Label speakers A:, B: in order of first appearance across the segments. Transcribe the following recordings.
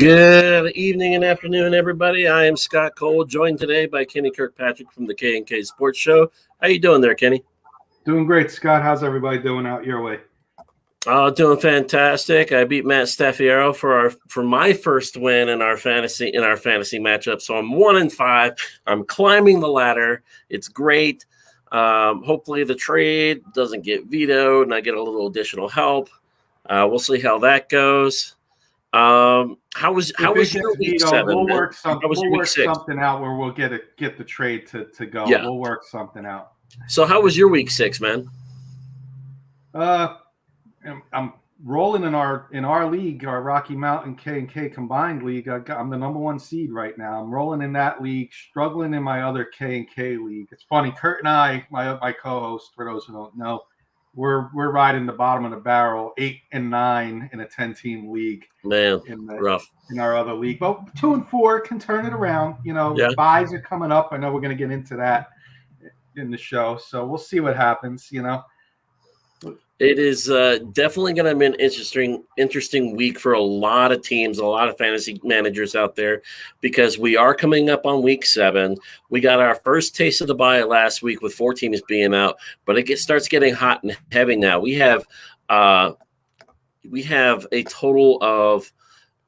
A: Good evening and afternoon, everybody. I am Scott Cole, joined today by Kenny KirkPatrick from the K&K Sports Show. How you doing there, Kenny?
B: Doing great, Scott. How's everybody doing out your way?
A: Doing fantastic. I beat Matt Staffiero for my first win in our fantasy matchup. So I'm 1-5. I'm climbing the ladder. It's great. Hopefully the trade doesn't get vetoed and I get a little additional help. We'll see how that goes. How was your week 7?
B: We'll work something out where we'll get the trade to go. Yeah. We'll work something out.
A: So how was your week 6, man?
B: I'm rolling in our league, our Rocky Mountain K&K combined league. I'm the number 1 seed right now. I'm rolling in that league, struggling in my other K&K league. It's funny, Kurt and I, my co-host, for those who don't know, we're riding the bottom of the barrel, 8-9 in a 10-team league.
A: Man, rough
B: in our other league. But 2-4 can turn it around. Buys are coming up. I know we're going to get into that in the show, so we'll see what happens.
A: It is definitely going to be an interesting week for a lot of teams, a lot of fantasy managers out there, because we are coming up on week 7. We got our first taste of the bye last week with 4 teams being out, but it starts getting hot and heavy now. We have a total of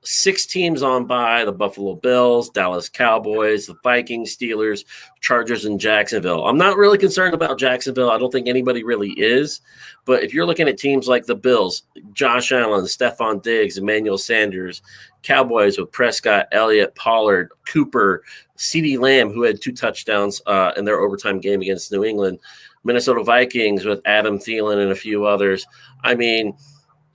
A: 6 teams on bye: the Buffalo Bills, Dallas Cowboys, the Vikings, Steelers, Chargers, and Jacksonville. I'm not really concerned about Jacksonville. I don't think anybody really is. But if you're looking at teams like the Bills, Josh Allen, Stephon Diggs, Emmanuel Sanders, Cowboys with Prescott, Elliott, Pollard, Cooper, CeeDee Lamb, who had 2 touchdowns in their overtime game against New England, Minnesota Vikings with Adam Thielen and a few others. I mean,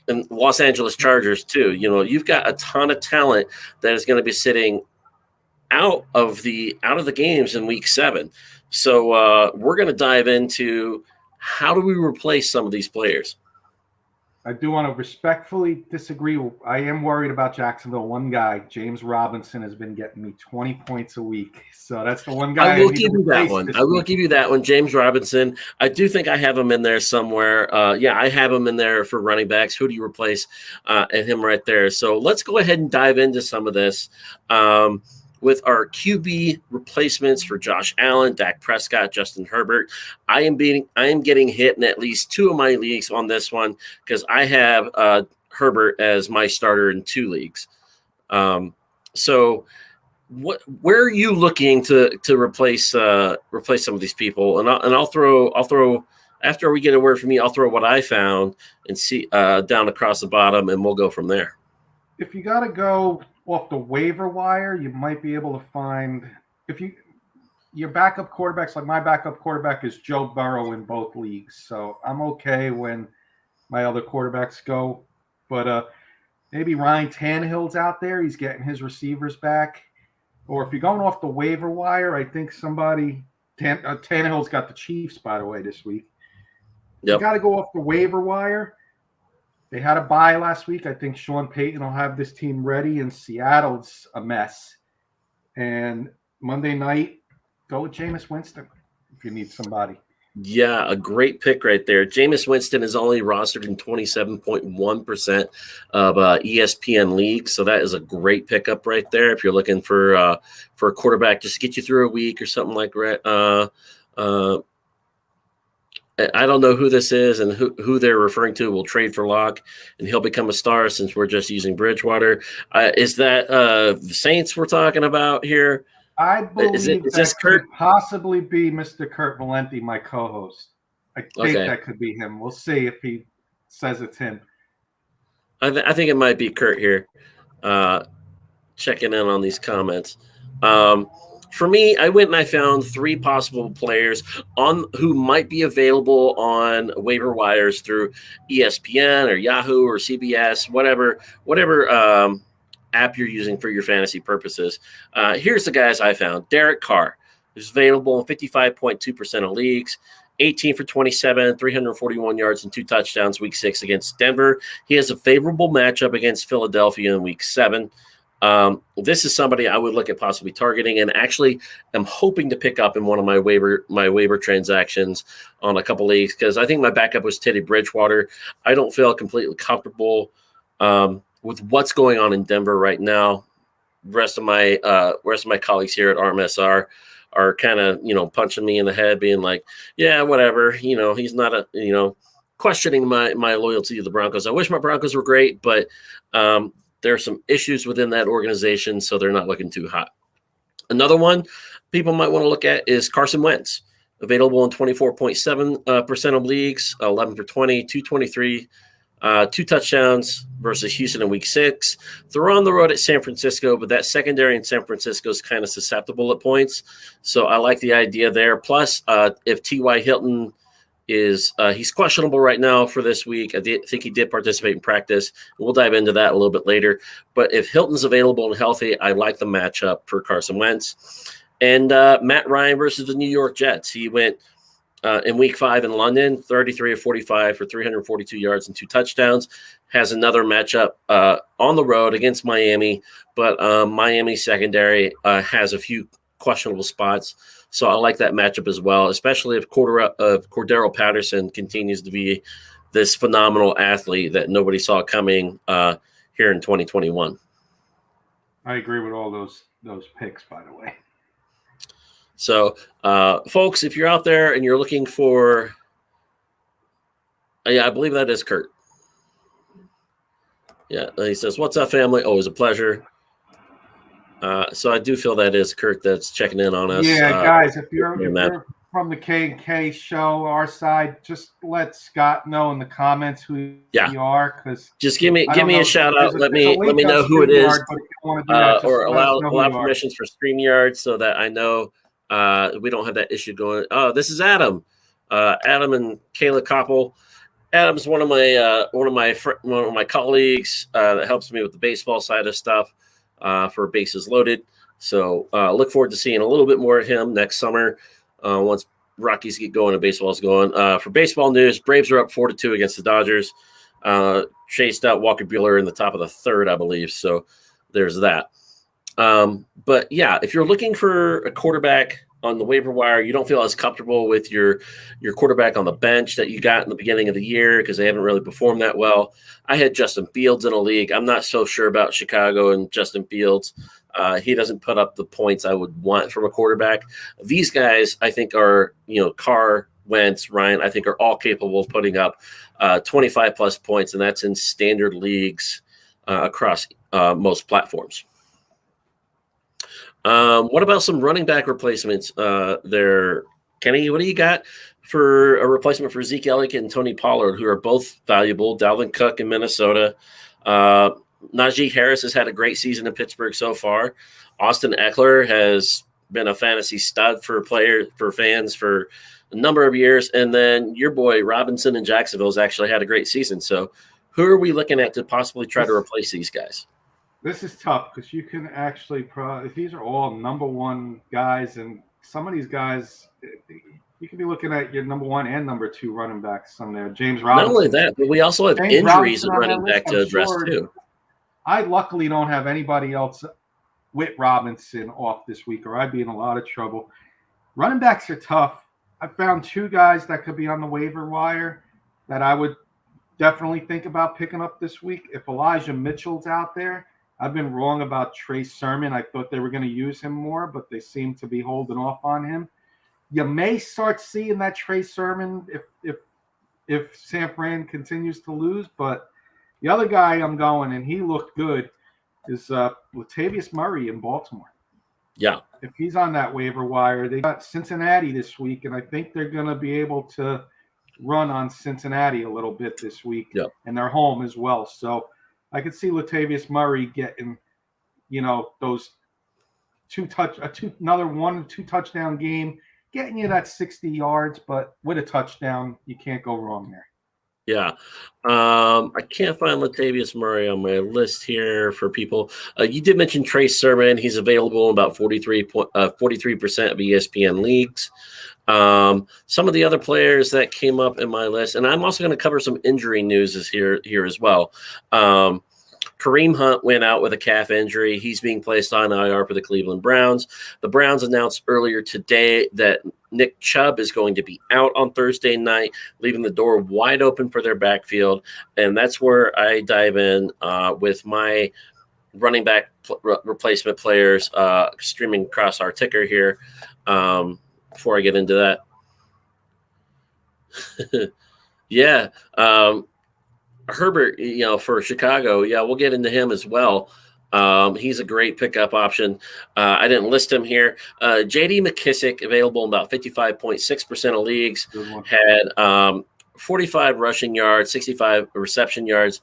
A: and Los Angeles Chargers too. You've got a ton of talent that is going to be sitting out of the games in week 7. So we're going to dive into how do we replace some of these players.
B: I do want to respectfully disagree. I am worried about Jacksonville. One guy, James Robinson, has been getting me 20 points a week. So that's the one guy
A: I will give you that one. James Robinson. I do think I have him in there somewhere. I have him in there for running backs. Who do you replace? And him right there. So let's go ahead and dive into some of this. With our QB replacements for Josh Allen, Dak Prescott, Justin Herbert. I am getting hit in at least 2 of my leagues on this one because I have Herbert as my starter in 2 leagues. So where are you looking to replace some of these people? And I'll throw after we get a word from you, I'll throw what I found and see down across the bottom, and we'll go from there.
B: If you got to go off the waiver wire, you might be able to find your backup quarterbacks. Like my backup quarterback is Joe Burrow in both leagues, so I'm okay when my other quarterbacks go. But maybe Ryan Tannehill's out there; he's getting his receivers back. Or if you're going off the waiver wire, I think Tannehill's got the Chiefs, by the way, this week. Yep. You got to go off the waiver wire. They had a bye last week. I think Sean Payton will have this team ready, and Seattle's a mess. And Monday night, go with Jameis Winston if you need somebody.
A: Yeah, a great pick right there. Jameis Winston is only rostered in 27.1% of ESPN leagues, so that is a great pickup right there if you're looking for a quarterback just to get you through a week or something like that. I don't know who this is and who they're referring to. We'll trade for Locke, and he'll become a star since we're just using Bridgewater. Is that the Saints we're talking about here?
B: I believe that could possibly be Mr. Kurt Valenti, my co-host. I think that could be him. We'll see if he says it's him.
A: I think it might be Kurt here, checking in on these comments. For me, I went and I found 3 possible players who might be available on waiver wires through ESPN or Yahoo or CBS, whatever app you're using for your fantasy purposes. Here's the guys I found. Derek Carr is available in 55.2% of leagues. 18 for 27, 341 yards and 2 touchdowns week 6 against Denver. He has a favorable matchup against Philadelphia in week 7. This is somebody I would look at possibly targeting, and actually am hoping to pick up in one of my waiver transactions on a couple leagues, because I think my backup was Teddy Bridgewater. I don't feel completely comfortable with what's going on in Denver right now. rest of my colleagues here at RMSR are kind of, punching me in the head, being like, yeah, whatever. He's not questioning my loyalty to the Broncos. I wish my Broncos were great, but there are some issues within that organization, so they're not looking too hot. Another one people might want to look at is Carson Wentz, available in 24.7% of leagues, 11 for 20, 223, 2 touchdowns versus Houston in week 6. They're on the road at San Francisco, but that secondary in San Francisco is kind of susceptible at points. So I like the idea there. Plus, if T.Y. Hilton is he's questionable right now for this week. I think he did participate in practice. We'll dive into that a little bit later. But if Hilton's available and healthy, I like the matchup for Carson Wentz. And Matt Ryan versus the New York Jets. He went in week 5 in London, 33 of 45 for 342 yards and 2 touchdowns. Has another matchup on the road against Miami, but Miami secondary has a few questionable spots. So I like that matchup as well, especially if Cordero Patterson continues to be this phenomenal athlete that nobody saw coming here in 2021.
B: I agree with all those picks, by the way.
A: So, folks, if you're out there and you're looking for I believe that is Kurt. Yeah, he says, "What's up, family? Always a pleasure." So I do feel that is Kurt that's checking in on us.
B: Yeah, guys, if you're from the K&K show, our side, just let Scott know in the comments who you are, because
A: just give me a shout out. Let me know who it is, or allow permissions for StreamYard so that I know we don't have that issue going. Oh, this is Adam, Adam and Kayla Koppel. Adam's one of my colleagues that helps me with the baseball side of stuff. For Bases Loaded. So look forward to seeing a little bit more of him next summer once Rockies get going and baseball's going. For baseball news, Braves are up 4-2 against the Dodgers. Chased out Walker Buehler in the top of the 3rd, I believe. So there's that. But yeah, if you're looking for a quarterback on the waiver wire, you don't feel as comfortable with your quarterback on the bench that you got in the beginning of the year because they haven't really performed that well. I had Justin Fields in a league. I'm not so sure about Chicago and Justin Fields. He doesn't put up the points I would want from a quarterback. These guys, I think, are, Carr, Wentz, Ryan, I think are all capable of putting up 25-plus points, and that's in standard leagues across most platforms. What about some running back replacements there? Kenny, what do you got for a replacement for Zeke Elliott and Tony Pollard, who are both valuable? Dalvin Cook in Minnesota. Najee Harris has had a great season in Pittsburgh so far. Austin Eckler has been a fantasy stud for fans for a number of years. And then your boy Robinson in Jacksonville has actually had a great season. So who are we looking at to possibly try to replace these guys?
B: This is tough because you can actually these are all number 1 guys, and some of these guys you can be looking at your number 1 and number 2 running backs. Some there, James Robinson.
A: Not only that, but we also have injuries at running back to address too.
B: I luckily don't have anybody else with Robinson off this week, or I'd be in a lot of trouble. Running backs are tough. I found 2 guys that could be on the waiver wire that I would definitely think about picking up this week. If Elijah Mitchell's out there. I've been wrong about Trey Sermon. I thought they were going to use him more, but they seem to be holding off on him. You may start seeing that Trey Sermon if San Fran continues to lose, but the other guy I'm going, and he looked good, is Latavius Murray in Baltimore.
A: Yeah.
B: If he's on that waiver wire, they got Cincinnati this week, and I think they're going to be able to run on Cincinnati a little bit this week, and they're home as well. So I could see Latavius Murray getting, those another 1 or 2 touchdown game, getting you that 60 yards, but with a touchdown, you can't go wrong there. Yeah.
A: I can't find Latavius Murray on my list here for people. You did mention Trey Sermon. He's available in about 43% of ESPN leagues. Some of the other players that came up in my list, and I'm also going to cover some injury news here as well. Kareem Hunt went out with a calf injury. He's being placed on IR for the Cleveland Browns. The Browns announced earlier today that Nick Chubb is going to be out on Thursday night, leaving the door wide open for their backfield. And that's where I dive in with my running back replacement players streaming across our ticker here. Before I get into that, yeah, Herbert, for Chicago, yeah, we'll get into him as well. He's a great pickup option. I didn't list him here. J.D. McKissick, available in about 55.6% of leagues, had 45 rushing yards, 65 reception yards,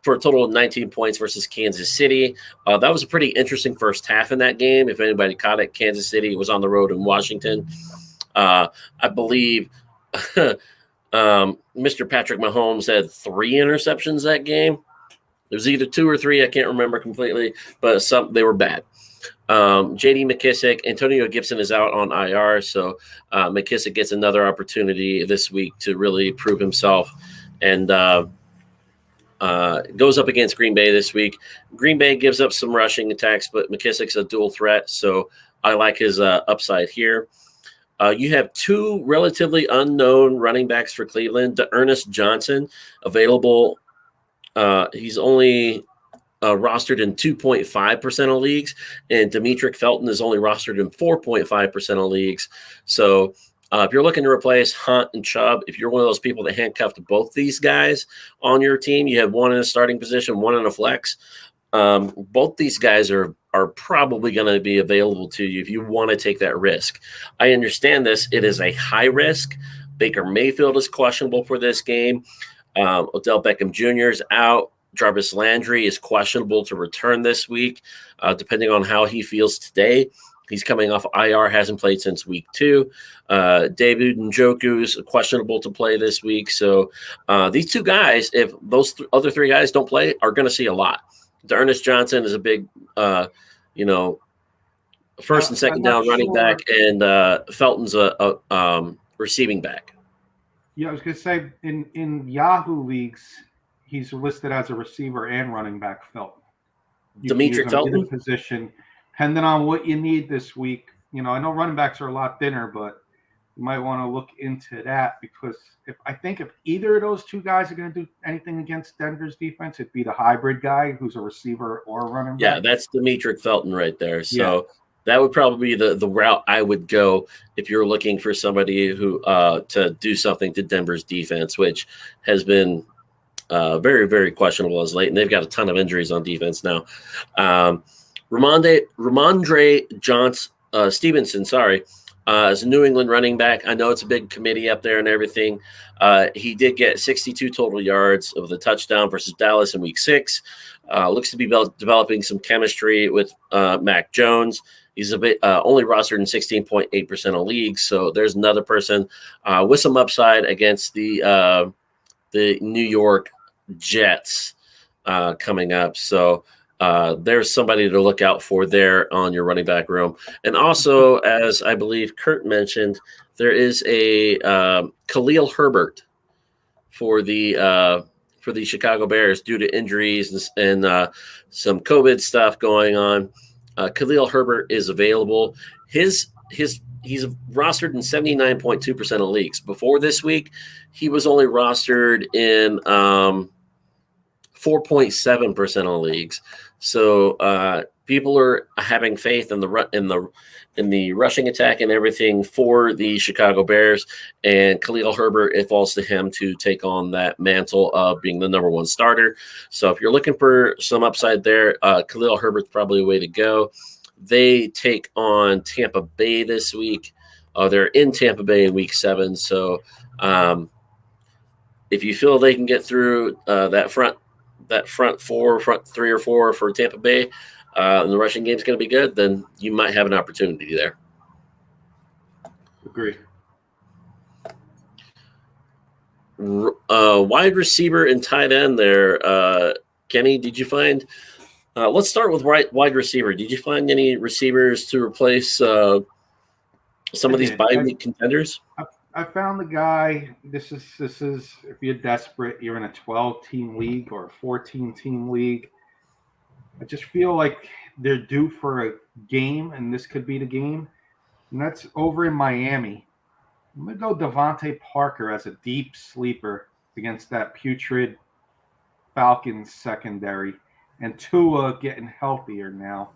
A: for a total of 19 points versus Kansas City. That was a pretty interesting first half in that game. If anybody caught it, Kansas City was on the road in Washington. I believe Mr. Patrick Mahomes had 3 interceptions that game. It was either 2 or 3. I can't remember completely, but they were bad. J.D. McKissick, Antonio Gibson is out on IR, so McKissick gets another opportunity this week to really prove himself, and goes up against Green Bay this week. Green Bay gives up some rushing attacks, but McKissick's a dual threat, so I like his upside here. You have 2 relatively unknown running backs for Cleveland. D'Ernest Johnson, available. He's only rostered in 2.5% of leagues, and Demetric Felton is only rostered in 4.5% of leagues. So if you're looking to replace Hunt and Chubb, if you're one of those people that handcuffed both these guys on your team, you have one in a starting position, one in a flex. Both these guys are probably going to be available to you if you want to take that risk. I understand this. It is a high risk. Baker Mayfield is questionable for this game. Odell Beckham Jr. is out. Jarvis Landry is questionable to return this week, depending on how he feels today. He's coming off IR, hasn't played since week 2. David Njoku is questionable to play this week. So these 2 guys, if those other 3 guys don't play, are going to see a lot. D'Ernest Johnson is a big, first and second down running back, and Felton's a receiving back.
B: Yeah, I was going to say, in Yahoo leagues, he's listed as a receiver and running back, Felton.
A: Demetric Felton?
B: Position, depending on what you need this week. I know running backs are a lot thinner, but you might want to look into that, because if either of those 2 guys are going to do anything against Denver's defense, it'd be the hybrid guy who's a receiver or a running back.
A: Yeah, that's Demetric Felton right there. So that would probably be the route I would go if you're looking for somebody who to do something to Denver's defense, which has been very, very questionable as late, and they've got a ton of injuries on defense now. Ramondre Stevenson, is a New England running back. I know it's a big committee up there and everything. He did get 62 total yards with a touchdown versus Dallas in week 6. Looks to be developing some chemistry with Mac Jones. He's a bit only rostered in 16.8% of leagues, so there's another person with some upside against the New York Jets coming up. So there's somebody to look out for there on your running back room. And also, as I believe Kurt mentioned, there is a Khalil Herbert for the Chicago Bears due to injuries and some COVID stuff going on. Khalil Herbert is available. He's rostered in 79.2% of leagues. Before this week, he was only rostered in 4.7% of leagues. So people are having faith in the rushing attack and everything for the Chicago Bears, and Khalil Herbert, it falls to him to take on that mantle of being the number 1 starter. So if you're looking for some upside there, Khalil Herbert's probably a way to go. They take on Tampa Bay this week. They're in Tampa Bay in week 7. So if you feel they can get through that front 3 or 4 for Tampa Bay, and the rushing game is going to be good, then you might have an opportunity there.
B: Agree.
A: Wide receiver and tight end there. Kenny, did you find let's start with wide receiver. Did you find any receivers to replace some of these bye week contenders?
B: I found the guy. This is if you're desperate, you're in a 12-team league or a 14-team league. I just feel like they're due for a game, and this could be the game. And that's over in Miami. I'm going to go Devontae Parker as a deep sleeper against that putrid Falcons secondary. and Tua getting healthier now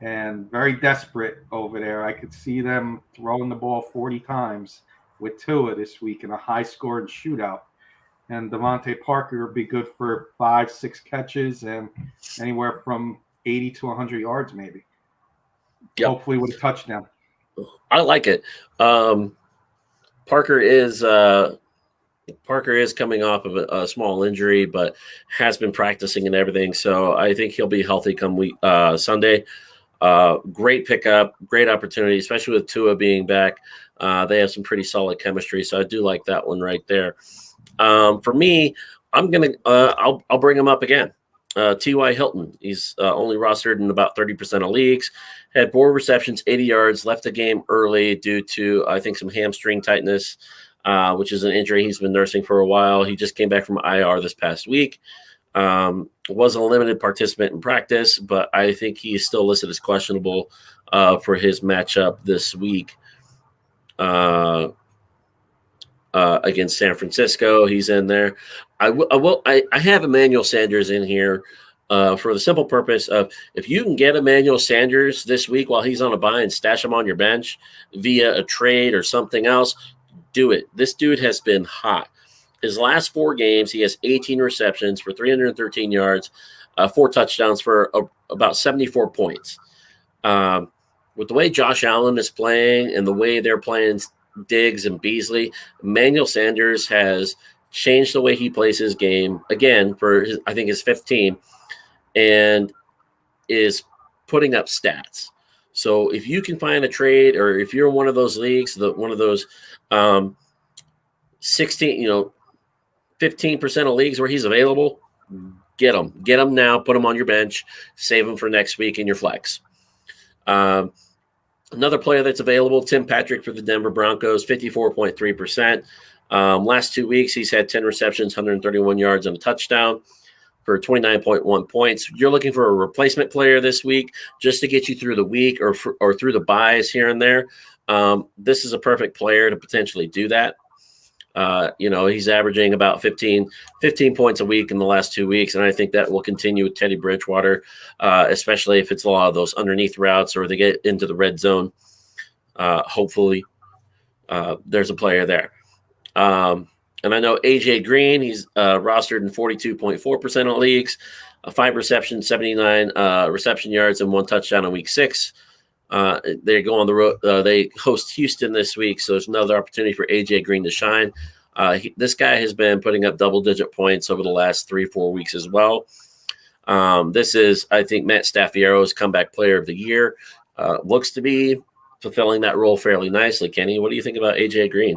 B: and very desperate over there. I could see them throwing the ball 40 times with Tua this week in a high-scoring shootout. And Devontae Parker would be good for 5-6 catches and anywhere from 80 to 100 yards, maybe.
A: Yep.
B: Hopefully with a touchdown.
A: I like it. Parker is coming off of a small injury, but has been practicing and everything. So I think he'll be healthy come Sunday. Great pickup, great opportunity, especially with Tua being back. They have some pretty solid chemistry, so I do like that one right there. For me, I'm gonna I'll bring him up again. T.Y. Hilton. He's only rostered in about 30% of leagues. Had 4 receptions, 80 yards. Left the game early due to I think some hamstring tightness, which is an injury he's been nursing for a while. He just came back from IR this past week. Was a limited participant in practice, but I think he is still listed as questionable for his matchup this week against San Francisco. He's in there. I have Emmanuel Sanders in here for the simple purpose of if you can get Emmanuel Sanders this week while he's on a bye and stash him on your bench via a trade or something else, do it. This dude has been hot. His last 4 games, he has 18 receptions for 313 yards, 4 touchdowns for about 74 points. With the way Josh Allen is playing and the way they're playing Diggs and Beasley, Emmanuel Sanders has changed the way he plays his game again for I think his 5th team, and is putting up stats. So if you can find a trade, or if you're in one of those leagues, one of those 16, 15% of leagues where he's available, get him now, put him on your bench, save him for next week in your flex. Another player that's available, Tim Patrick for the Denver Broncos, 54.3%. Last 2 weeks, he's had 10 receptions, 131 yards, and a touchdown for 29.1 points. You're looking for a replacement player this week just to get you through the week or through the buys here and there. This is a perfect player to potentially do that. He's averaging about 15 points a week in the last 2 weeks, and I think that will continue with Teddy Bridgewater, especially if it's a lot of those underneath routes or they get into the red zone. Hopefully, there's a player there. And I know A.J. Green, he's rostered in 42.4% of leagues, 5 receptions, 79 reception yards, and 1 touchdown in week 6. They go on the road. They host Houston this week, so there's another opportunity for A.J. Green to shine. This guy has been putting up double-digit points over the last 3-4 weeks as well. This is, I think, Matt Staffiero's comeback player of the year. Looks to be fulfilling that role fairly nicely. Kenny, what do you think about A.J. Green?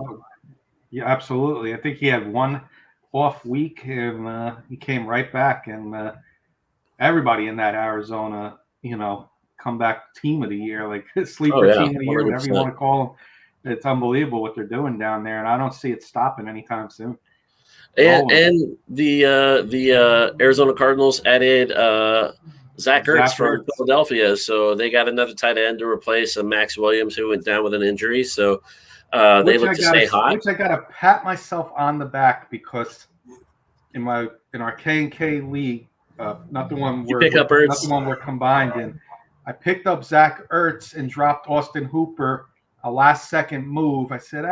B: Yeah, absolutely. I think he had 1 off week, and he came right back. And everybody in that Arizona, comeback team of the year, like sleeper team of the year, 100%. Whatever you want to call them. It's unbelievable what they're doing down there, and I don't see it stopping anytime soon.
A: And the Arizona Cardinals added Zach Ertz from Philadelphia, so they got another tight end to replace Max Williams, who went down with an injury. So they look to stay hot.
B: Which I got to pat myself on the back because in our K&K league, not the one we're combined in, I picked up Zach Ertz and dropped Austin Hooper, a last-second move. I said,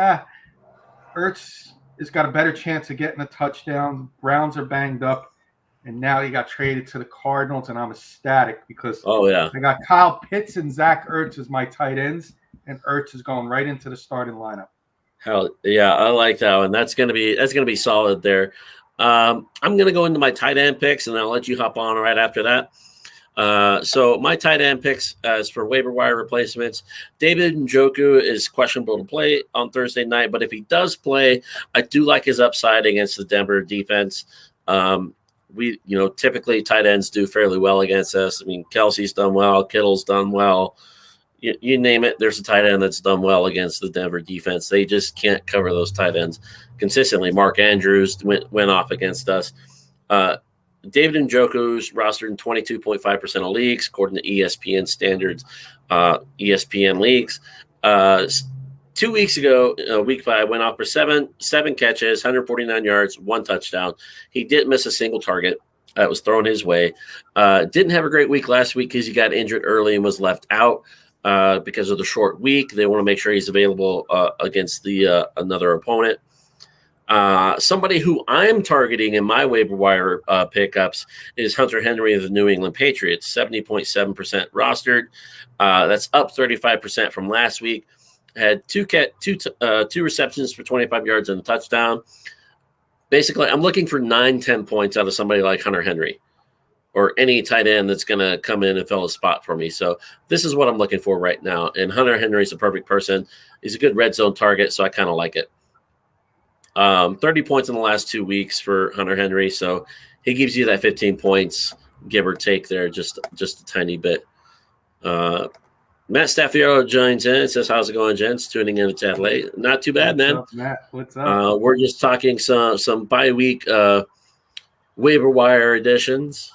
B: Ertz has got a better chance of getting a touchdown. Browns are banged up, and now he got traded to the Cardinals, and I'm ecstatic because I got Kyle Pitts and Zach Ertz as my tight ends, and Ertz is going right into the starting lineup.
A: Hell yeah, I like that one. That's gonna be solid there. I'm gonna go into my tight end picks, and I'll let you hop on right after that. So my tight end picks as for waiver wire replacements, David Njoku is questionable to play on Thursday night, but if he does play, I do like his upside against the Denver defense. We typically tight ends do fairly well against us. I mean, Kelsey's done well, Kittle's done well. You name it, there's a tight end that's done well against the Denver defense. They just can't cover those tight ends consistently. Mark Andrews went off against us. David Njoku's rostered in 22.5% of leagues, according to ESPN standards, ESPN leagues. 2 weeks ago, week 5, went off for seven catches, 149 yards, 1 touchdown. He didn't miss a single target. that was thrown his way. Didn't have a great week last week because he got injured early and was left out because of the short week. They want to make sure he's available against the another opponent. Somebody who I'm targeting in my waiver wire pickups is Hunter Henry of the New England Patriots, 70.7% rostered. That's up 35% from last week. Had two receptions for 25 yards and a touchdown. Basically, I'm looking for 9-10 points out of somebody like Hunter Henry or any tight end that's going to come in and fill a spot for me. So this is what I'm looking for right now. And Hunter Henry's a perfect person. He's a good red zone target, so I kind of like it. 30 points in the last 2 weeks for Hunter Henry. So he gives you that 15 points, give or take there, just a tiny bit. Matt Staffiero joins in and says, how's it going, gents? Tuning in a tad late. Not too bad, man.
B: What's up, Matt? What's up?
A: We're just talking some bye-week waiver wire additions.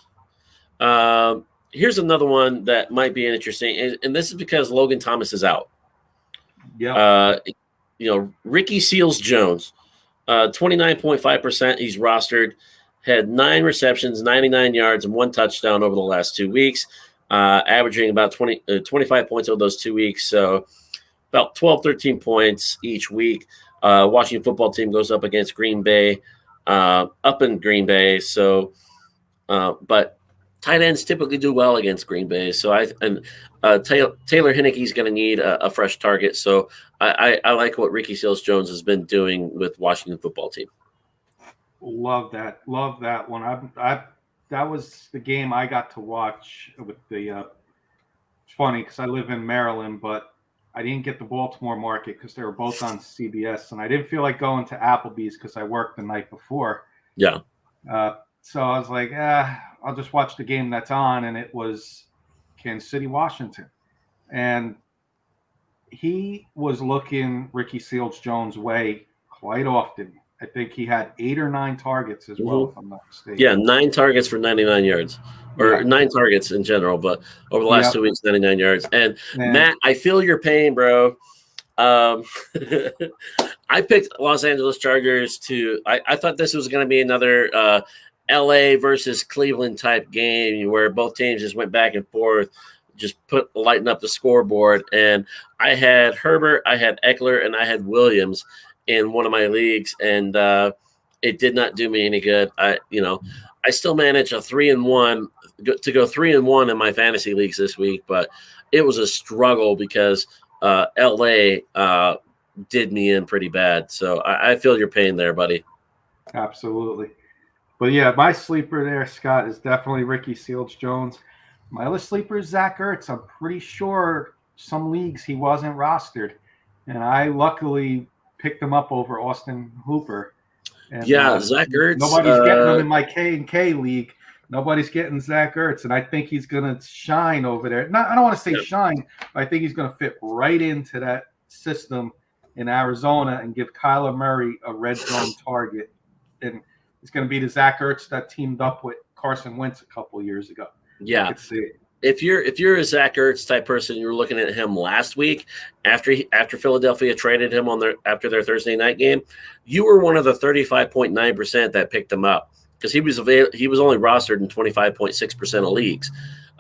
A: Here's another one that might be interesting, and this is because Logan Thomas is out.
B: Yeah.
A: Ricky Seals-Jones, 29.5%. He's rostered, had 9 receptions, 99 yards, and 1 touchdown over the last 2 weeks. Averaging about 25 points over those 2 weeks. So about 12, 13 points each week. Washington football team goes up against Green Bay, up in Green Bay. So, but tight ends typically do well against Green Bay. So Taylor Heinicke's going to need a fresh target. So I like what Ricky Seals-Jones has been doing with Washington football team.
B: Love that one. That was the game I got to watch with the. It's funny because I live in Maryland, but I didn't get the Baltimore market because they were both on CBS, and I didn't feel like going to Applebee's because I worked the night before.
A: Yeah.
B: So I was like, I'll just watch the game that's on, and it was Kansas City, Washington, and he was looking Ricky Seals-Jones' way quite often. I think he had 8 or 9 targets as well, if I'm not mistaken.
A: Yeah, 9 targets for 99 yards, or 9 targets in general, but over the last 2 weeks, 99 yards. And Matt, I feel your pain, bro. I picked Los Angeles Chargers I thought this was going to be another LA versus Cleveland type game where both teams just went back and forth, just lighten up the scoreboard. And I had Herbert, I had Eckler, and I had Williams in one of my leagues, and it did not do me any good. I still managed a 3-1 to go 3-1 in my fantasy leagues this week, but it was a struggle because LA did me in pretty bad. So I feel your pain there, buddy.
B: Absolutely. But yeah, my sleeper there, Scott, is definitely Ricky Seals-Jones. My other sleeper is Zach Ertz. I'm pretty sure some leagues he wasn't rostered, and I luckily picked him up over Austin Hooper. And,
A: Zach Ertz.
B: Nobody's getting him in my K&K league. Nobody's getting Zach Ertz, and I think he's going to shine over there. I don't want to say shine, but I think he's going to fit right into that system in Arizona and give Kyler Murray a red zone target. And it's going to be the Zach Ertz that teamed up with Carson Wentz a couple years ago.
A: Yeah.
B: I could see it.
A: If you're a Zach Ertz type person, you were looking at him last week after Philadelphia traded him after their Thursday night game, you were one of the 35.9% that picked him up because he was only rostered in 25.6% of leagues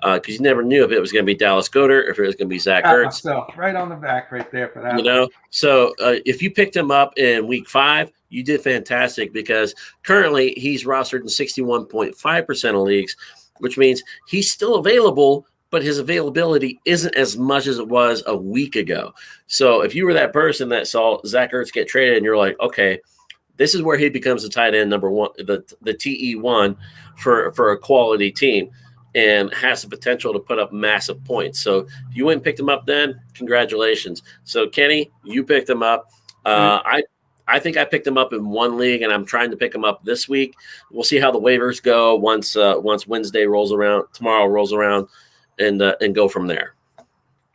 A: because you never knew if it was going to be Dallas Goedert or if it was going to be Zach Ertz.
B: Myself, right on the back right there for that.
A: So if you picked him up in week 5, you did fantastic because currently he's rostered in 61.5% of leagues, which means he's still available, but his availability isn't as much as it was a week ago. So if you were that person that saw Zach Ertz get traded and you're like, okay, this is where he becomes the tight end number 1, the TE1 for a quality team and has the potential to put up massive points. So if you went and picked him up then, congratulations. So Kenny, you picked him up. I think I picked him up in one league, and I'm trying to pick him up this week. We'll see how the waivers go once Wednesday rolls around, tomorrow rolls around, and go from there.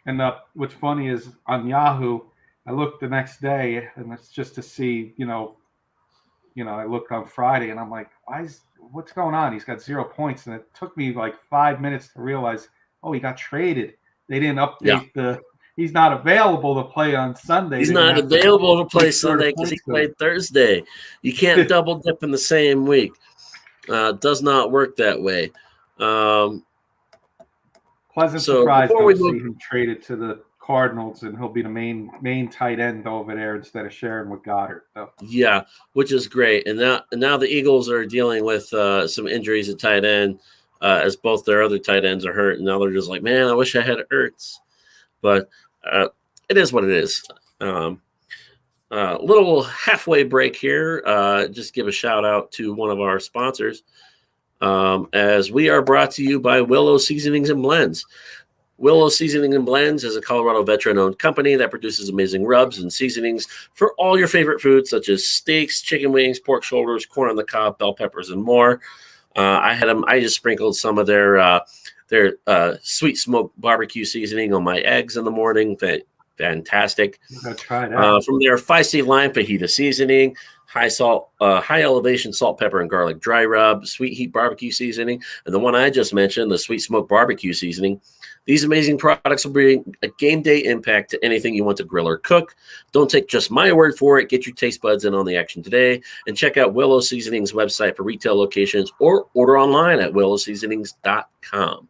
B: And what's funny is on Yahoo, I looked the next day, and it's just to see, I looked on Friday, and I'm like, what's going on? He's got 0 points, and it took me like 5 minutes to realize, he got traded. They didn't update he's not available to play on Sunday.
A: He's not available to play Sunday because he played Thursday. You can't double dip in the same week. Does not work that way.
B: Pleasant
A: So
B: surprise
A: before
B: though
A: we
B: to
A: move,
B: see him traded to the Cardinals, and he'll be the main tight end over there instead of sharing with Goddard. Though.
A: yeah, which is great. And now the Eagles are dealing with some injuries at tight end, as both their other tight ends are hurt. And now they're just like, man, I wish I had Ertz. But it is what it is. Little halfway break here. Just give a shout out to one of our sponsors, as we are brought to you by Willow Seasonings and Blends. Willow Seasoning and Blends is a Colorado veteran-owned company that produces amazing rubs and seasonings for all your favorite foods, such as steaks, chicken wings, pork shoulders, corn on the cob, bell peppers, and more. I just sprinkled some of their sweet smoked barbecue seasoning on my eggs in the morning. Fantastic.
B: I'm gonna try that.
A: From their feisty lime fajita seasoning, high elevation salt, pepper, and garlic dry rub, sweet heat barbecue seasoning, and the one I just mentioned, the sweet smoke barbecue seasoning. These amazing products will bring a game day impact to anything you want to grill or cook. Don't take just my word for it. Get your taste buds in on the action today, and check out Willow Seasonings website for retail locations or order online at willowseasonings.com.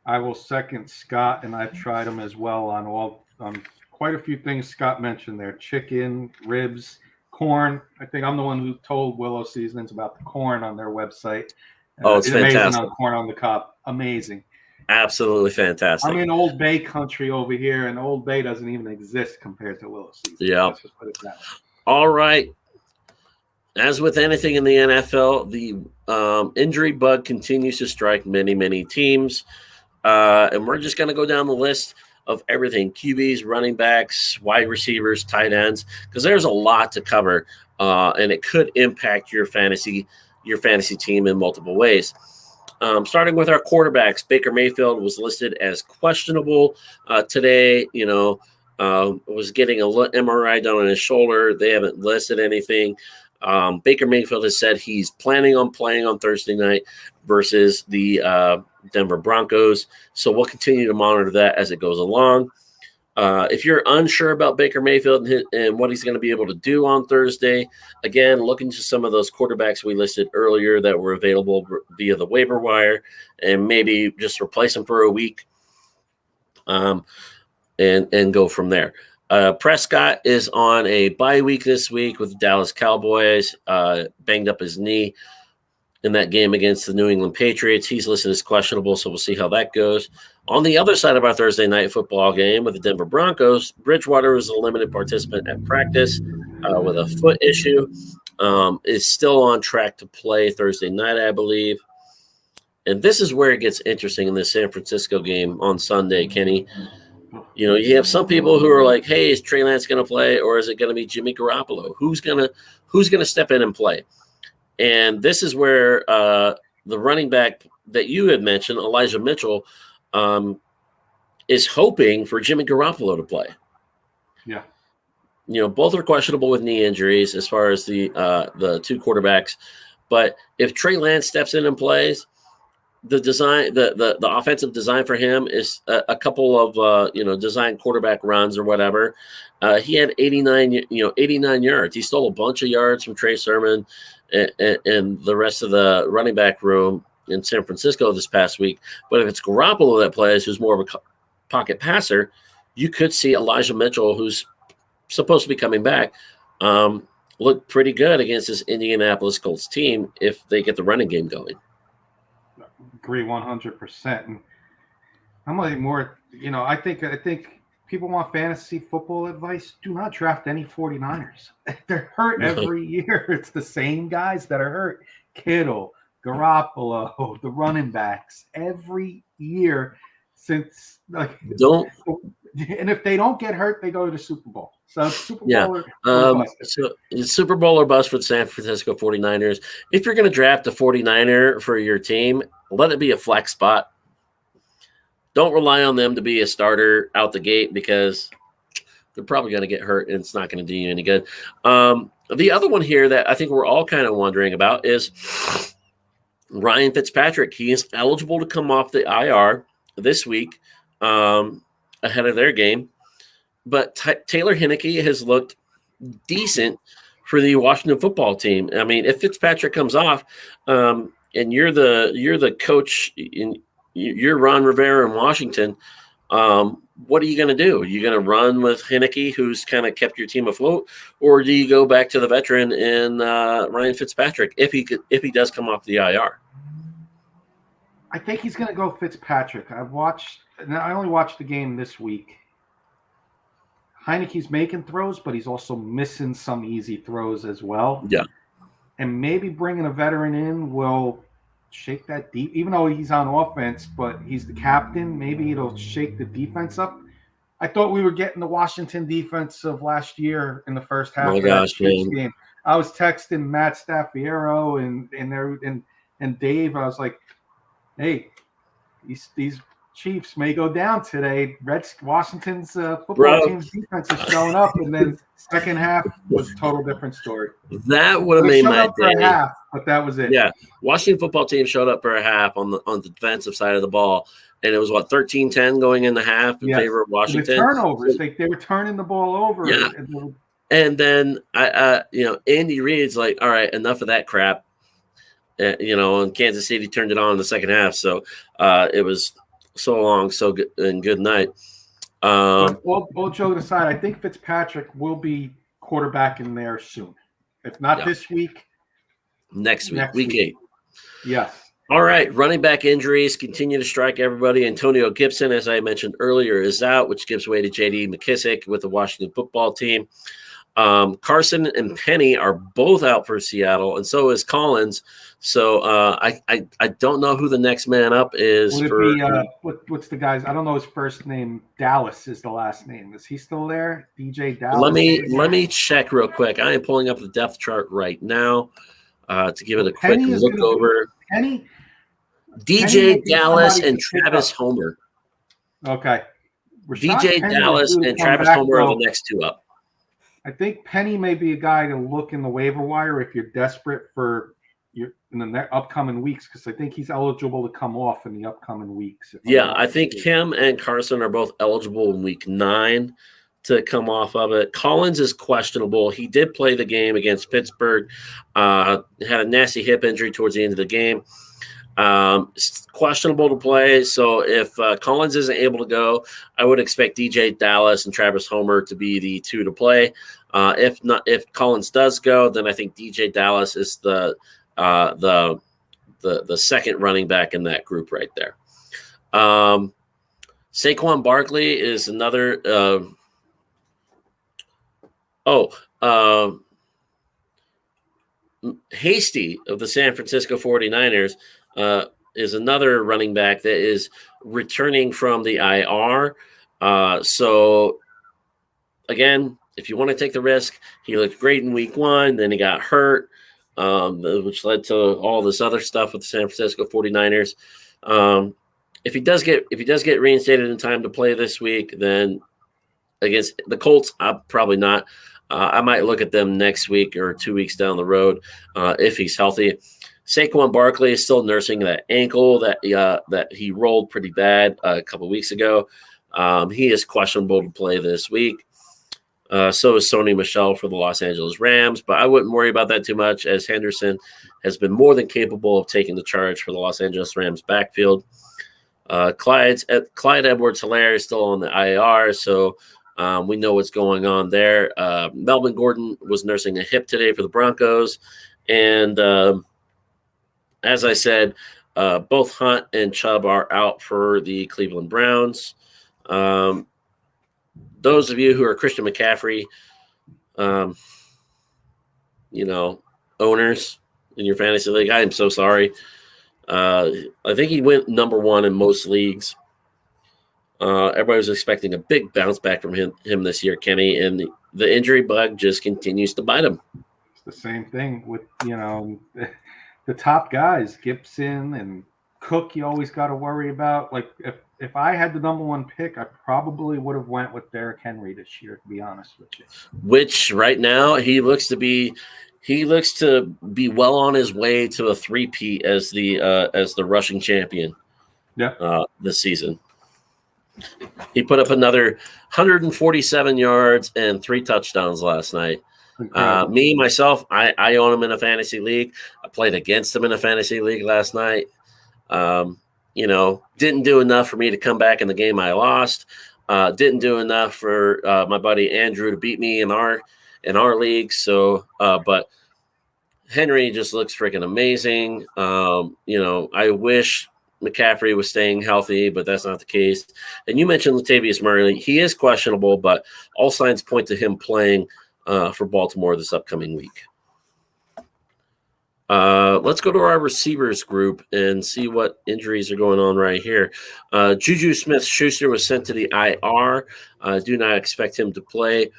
B: I will second Scott, and I've tried them as well on quite a few things Scott mentioned there: chicken, ribs, corn. I think I'm the one who told Willow Seasonings about the corn on their website.
A: It's fantastic.
B: Amazing on corn on the cob. Amazing.
A: Absolutely fantastic.
B: I'm in Old Bay country over here, and Old Bay doesn't even exist compared to Willow Seasonings.
A: Yeah.
B: Let's just put it that way.
A: All right. As with anything in the NFL, the injury bug continues to strike many, many teams. And we're just going to go down the list of everything: QBs, running backs, wide receivers, tight ends, because there's a lot to cover, and it could impact your fantasy team in multiple ways. Starting with our quarterbacks, Baker Mayfield was listed as questionable today. Was getting a MRI done on his shoulder. They haven't listed anything. Baker Mayfield has said he's planning on playing on Thursday night versus the Denver Broncos. So we'll continue to monitor that as it goes along. If you're unsure about Baker Mayfield and what he's going to be able to do on Thursday, again, look into some of those quarterbacks we listed earlier that were available via the waiver wire, and maybe just replace them for a week, and go from there. Prescott is on a bye week this week with the Dallas Cowboys. Banged up his knee in that game against the New England Patriots. He's listed as questionable, so we'll see how that goes. On the other side of our Thursday night football game with the Denver Broncos, Bridgewater is a limited participant at practice with a foot issue. Is still on track to play Thursday night, I believe. And this is where it gets interesting in the San Francisco game on Sunday, Kenny. You have some people who are like, hey, is Trey Lance going to play, or is it going to be Jimmy Garoppolo? Who's gonna step in and play? And this is where the running back that you had mentioned, Elijah Mitchell, is hoping for Jimmy Garoppolo to play.
B: Yeah.
A: Both are questionable with knee injuries as far as the two quarterbacks. But if Trey Lance steps in and plays, the offensive design for him is a couple of design quarterback runs or whatever. He had 89 yards. He stole a bunch of yards from Trey Sermon and the rest of the running back room in San Francisco this past week. But if it's Garoppolo that plays, who's more of a pocket passer, you could see Elijah Mitchell, who's supposed to be coming back, look pretty good against this Indianapolis Colts team if they get the running game going.
B: Agree 100%. And I'm like more, I think people want fantasy football advice. Do not draft any 49ers. They're hurt every year. It's the same guys that are hurt. Kittle, Garoppolo, the running backs every year since and if they don't get hurt, they go to the Super Bowl. So Super Bowl or bust.
A: So Super Bowl or bust for the San Francisco 49ers. If you're going to draft a 49er for your team, let it be a flex spot. Don't rely on them to be a starter out the gate because they're probably going to get hurt and it's not going to do you any good. The other one here that I think we're all kind of wondering about is Ryan Fitzpatrick. He is eligible to come off the IR this week ahead of their game. But Taylor Heineke has looked decent for the Washington football team. I mean, if Fitzpatrick comes off, and you're the coach, you're Ron Rivera in Washington. What are you going to do? Are you going to run with Heineke, who's kind of kept your team afloat, or do you go back to the veteran in Ryan Fitzpatrick if he does come off the IR?
B: I think he's going to go Fitzpatrick. I only watched the game this week. Heineke's making throws, but he's also missing some easy throws as well.
A: Yeah.
B: And maybe bringing a veteran in will shake that deep, even though he's on offense, but he's the captain. Maybe it'll shake the defense up. I thought we were getting the Washington defense of last year in the first half of that Chiefs game. I was texting Matt Staffiero and Dave. I was like, hey, these Chiefs may go down today. Washington's football team's defense is showing up, and then second half was a total different story.
A: That would have made my day.
B: Half, but that was it.
A: Yeah, Washington football team showed up for a half on the defensive side of the ball, and it was 13-10 going in the half in favor of Washington.
B: The turnovers, they were turning the ball over.
A: Yeah, and then Andy Reid's like, all right, enough of that crap. And Kansas City turned it on in the second half, so it was so long, so good, and good night.
B: All joking aside, I think Fitzpatrick will be quarterback in there soon. If not this week,
A: next week 8.
B: Yes.
A: All right, running back injuries continue to strike everybody. Antonio Gibson, as I mentioned earlier, is out, which gives way to J.D. McKissick with the Washington football team. Carson and Penny are both out for Seattle, and so is Collins. So I don't know who the next man up is.
B: Would it be what's the guy's? I don't know his first name. Dallas is the last name. Is he still there? DJ Dallas.
A: Let me check real quick. I am pulling up the depth chart right now to give it a quick look over. DJ Dallas and Travis Homer.
B: Okay.
A: DJ Dallas and Travis Homer are the next two up.
B: I think Penny may be a guy to look in the waiver wire if you're desperate for in the upcoming weeks, because I think he's eligible to come off in the upcoming weeks.
A: I think him and Carson are both eligible in week 9 to come off of it. Collins is questionable. He did play the game against Pittsburgh, had a nasty hip injury towards the end of the game. It's questionable to play. So if Collins isn't able to go, I would expect DJ Dallas and Travis Homer to be the two to play. If Collins does go, then I think DJ Dallas is the second running back in that group right there. Saquon Barkley is another. Hasty of the San Francisco 49ers is another running back that is returning from the IR. So, again, if you want to take the risk, he looked great in week 1, then he got hurt, which led to all this other stuff with the San Francisco 49ers. If he does get reinstated in time to play this week, then against the Colts, probably not. I might look at them next week or 2 weeks down the road if he's healthy. Saquon Barkley is still nursing that ankle that he rolled pretty bad a couple weeks ago. He is questionable to play this week. So is Sony Michel for the Los Angeles Rams, but I wouldn't worry about that too much, as Henderson has been more than capable of taking the charge for the Los Angeles Rams backfield. Clyde Edwards-Helaire is still on the IR, so we know what's going on there. Melvin Gordon was nursing a hip today for the Broncos, and as I said, both Hunt and Chubb are out for the Cleveland Browns. Those of you who are Christian McCaffrey, owners in your fantasy league, I am so sorry. I think he went number 1 in most leagues. Everybody was expecting a big bounce back from him this year, Kenny, and the injury bug just continues to bite him.
B: It's the same thing with, the top guys, Gibson and Cook, you always got to worry about. Like, if I had the number 1 pick, I probably would have went with Derrick Henry this year, to be honest with you. Which
A: right now he looks to be well on his way to a three-peat as the rushing champion.
B: Yeah.
A: This season. He put up another 147 yards and 3 touchdowns last night.
B: Incredible.
A: Myself, I own him in a fantasy league. I played against him in a fantasy league last night. Didn't do enough for me to come back in the game I lost. Didn't do enough for my buddy Andrew to beat me in our league. So, but Henry just looks freaking amazing. I wish McCaffrey was staying healthy, but that's not the case. And you mentioned Latavius Murray. He is questionable, but all signs point to him playing for Baltimore this upcoming week. Let's go to our receivers group and see what injuries are going on right here. Juju Smith-Schuster was sent to the IR. Do not expect him to play,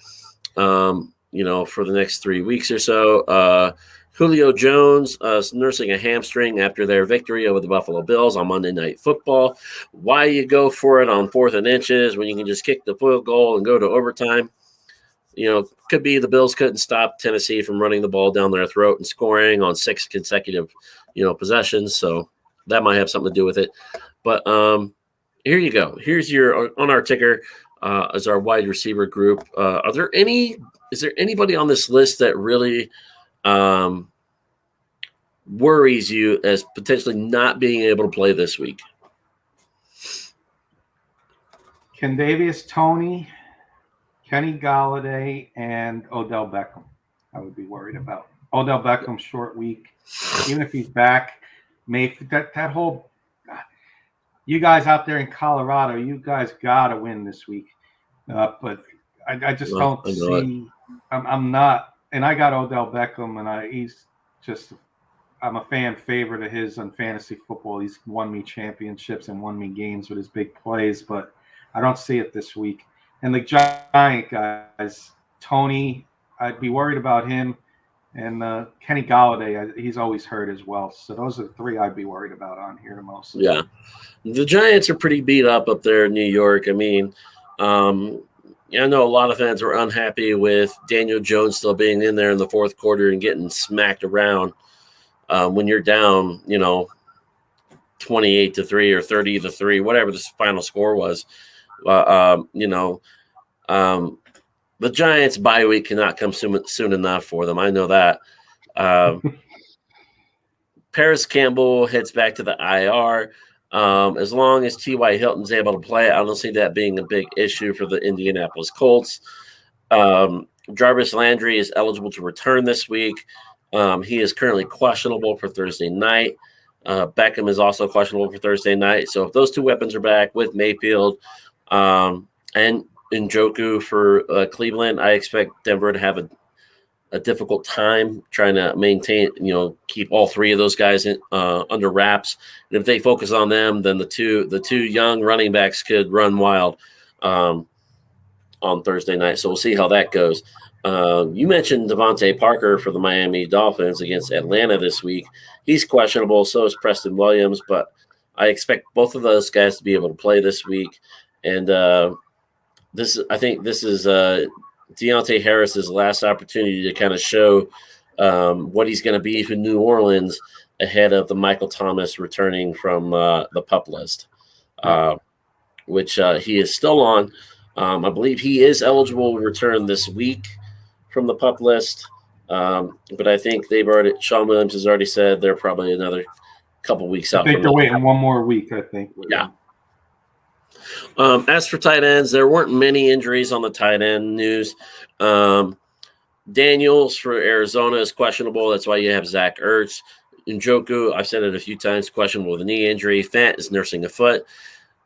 A: for the next 3 weeks or so. Julio Jones nursing a hamstring after their victory over the Buffalo Bills on Monday Night Football. Why you go for it on 4th and inches when you can just kick the field goal and go to overtime? Could be the Bills couldn't stop Tennessee from running the ball down their throat and scoring on 6 consecutive, possessions. So that might have something to do with it. But here you go. Here's your on our ticker as our wide receiver group. Is there anybody on this list that really worries you as potentially not being able to play this week?
B: Kadarius Toney, Kenny Galladay, and Odell Beckham. I would be worried about Odell Beckham short week. Even if he's back, that whole you guys out there in Colorado, you guys gotta win this week. But I just don't see. I'm not, and I got Odell Beckham, and I'm a fan favorite of his on fantasy football. He's won me championships and won me games with his big plays, but I don't see it this week. And the Giant guys, Tony, I'd be worried about him. And Kenny Galladay, he's always hurt as well. So those are the 3 I'd be worried about on here the most.
A: Yeah. The Giants are pretty beat up there in New York. I mean, I know a lot of fans were unhappy with Daniel Jones still being in there in the 4th quarter and getting smacked around when you're down, 28-3 or 30-3, whatever the final score was. The Giants' bye week cannot come soon enough for them. I know that. Paris Campbell heads back to the IR. As long as T.Y. Hilton's able to play, I don't see that being a big issue for the Indianapolis Colts. Jarvis Landry is eligible to return this week. He is currently questionable for Thursday night. Beckham is also questionable for Thursday night. So if those 2 weapons are back with Mayfield and Njoku for Cleveland, I expect Denver to have a difficult time trying to maintain, keep all 3 of those guys under wraps. And if they focus on them, then the two young running backs could run wild on Thursday night. So we'll see how that goes. You mentioned Devontae Parker for the Miami Dolphins against Atlanta this week. He's questionable. So is Preston Williams, but I expect both of those guys to be able to play this week. And I think this is Deontay Harris's last opportunity to kind of show what he's going to be for New Orleans ahead of the Michael Thomas returning from the PUP list, which he is still on. I believe he is eligible to return this week from the PUP list, but I think Sean Williams has already said they're probably another couple weeks out.
B: I think they're waiting 1 more week, I think.
A: Yeah. As for tight ends, there weren't many injuries on the tight end news. Daniels for Arizona is questionable. That's why you have Zach Ertz. Njoku, I've said it a few times, questionable with a knee injury. Fant is nursing a foot.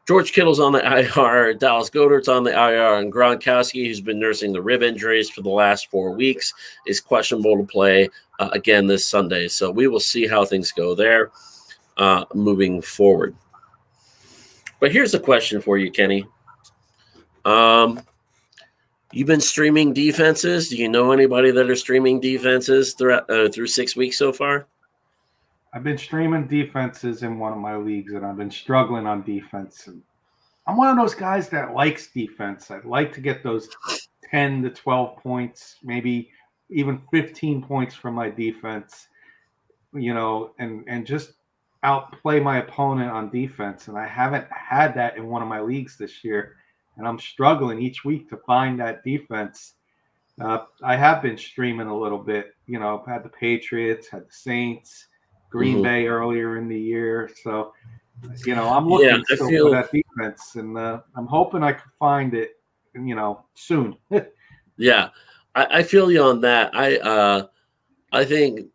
A: George Kittle's on the IR. Dallas Goedert's on the IR. And Gronkowski, who's been nursing the rib injuries for the last 4 weeks, is questionable to play again this Sunday. So we will see how things go there moving forward. But here's a question for you, Kenny. You've been streaming defenses. Do you know anybody that are streaming defenses through 6 weeks so far?
B: I've been streaming defenses in one of my leagues, and I've been struggling on defense. And I'm one of those guys that likes defense. I'd like to get those 10 to 12 points, maybe even 15 points from my defense, and just outplay my opponent on defense. And I haven't had that in one of my leagues this year. And I'm struggling each week to find that defense. I have been streaming a little bit. Had the Patriots, had the Saints, Green
A: Mhm.
B: Bay earlier in the year. So, I'm
A: Yeah,
B: looking
A: I
B: still for
A: feel
B: that defense, and I'm hoping I can find it, soon.
A: yeah, I feel you on that. I think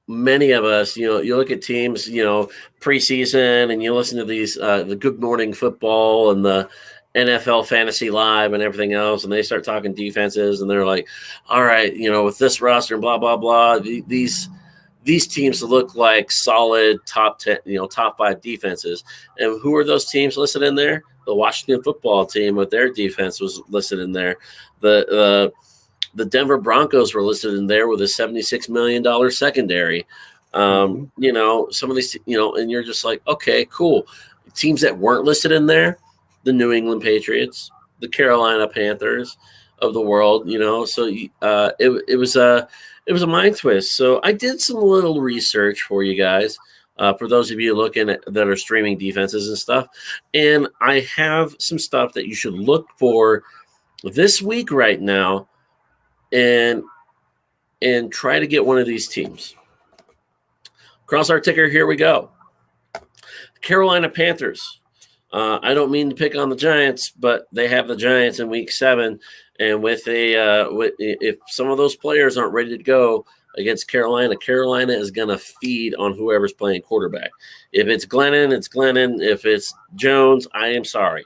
A: many of us, you look at teams, preseason, and you listen to these the Good Morning Football and the NFL Fantasy Live and everything else, and they start talking defenses, and they're like, all right, with this roster and blah blah blah, these teams look like solid top 10, top 5 defenses. And who are those teams listed in there? The Washington Football Team with their defense was listed in there. The Denver Broncos were listed in there with a $76 million secondary. Some of these, and you're just like, okay, cool. Teams that weren't listed in there, the New England Patriots, the Carolina Panthers of the world, so it was a mind twist. So I did some little research for you guys. For those of you looking at that are streaming defenses and stuff, and I have some stuff that you should look for this week right now, and try to get one of these teams. Cross our ticker. Here we go. Carolina Panthers. I don't mean to pick on the Giants, but they have the Giants in Week 7, and if some of those players aren't ready to go against Carolina, Carolina is going to feed on whoever's playing quarterback. If it's Glennon, it's Glennon. If it's Jones, I am sorry.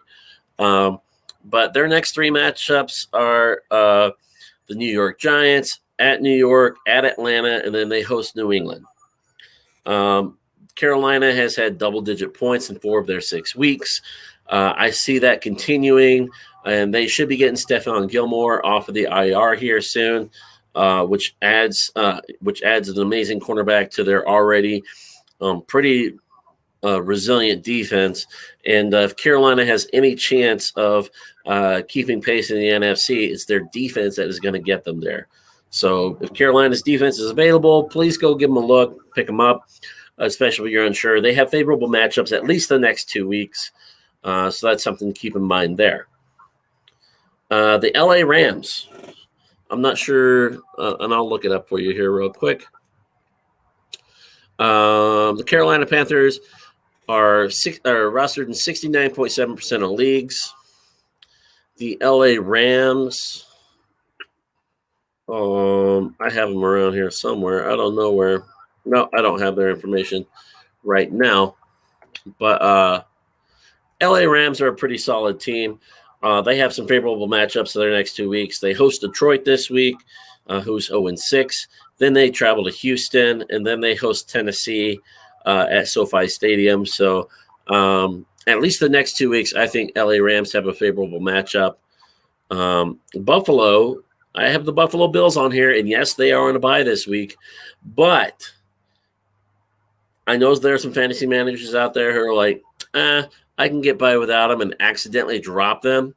A: But their next 3 matchups are the New York Giants, at New York, at Atlanta, and then they host New England. Carolina has had double-digit points in 4 of their 6 weeks. I see that continuing, and they should be getting Stephon Gilmore off of the IR here soon, which adds an amazing cornerback to their already pretty resilient defense. And if Carolina has any chance of keeping pace in the NFC, it's their defense that is going to get them there. So if Carolina's defense is available, please go give them a look, pick them up, especially if you're unsure. They have favorable matchups at least the next 2 weeks. So that's something to keep in mind there. The LA Rams. I'm not sure, and I'll look it up for you here real quick. The Carolina Panthers are rostered in 69.7% of leagues. The LA Rams, I have them around here somewhere. I don't know where. No, I don't have their information right now. But LA Rams are a pretty solid team. They have some favorable matchups for their next 2 weeks. They host Detroit this week, who's 0-6. Then they travel to Houston, and then they host Tennessee at SoFi Stadium. So at least the next 2 weeks, I think LA Rams have a favorable matchup. Buffalo, I have the Buffalo Bills on here, and yes, they are on a bye this week. But I know there are some fantasy managers out there who are like, I can get by without them, and accidentally drop them.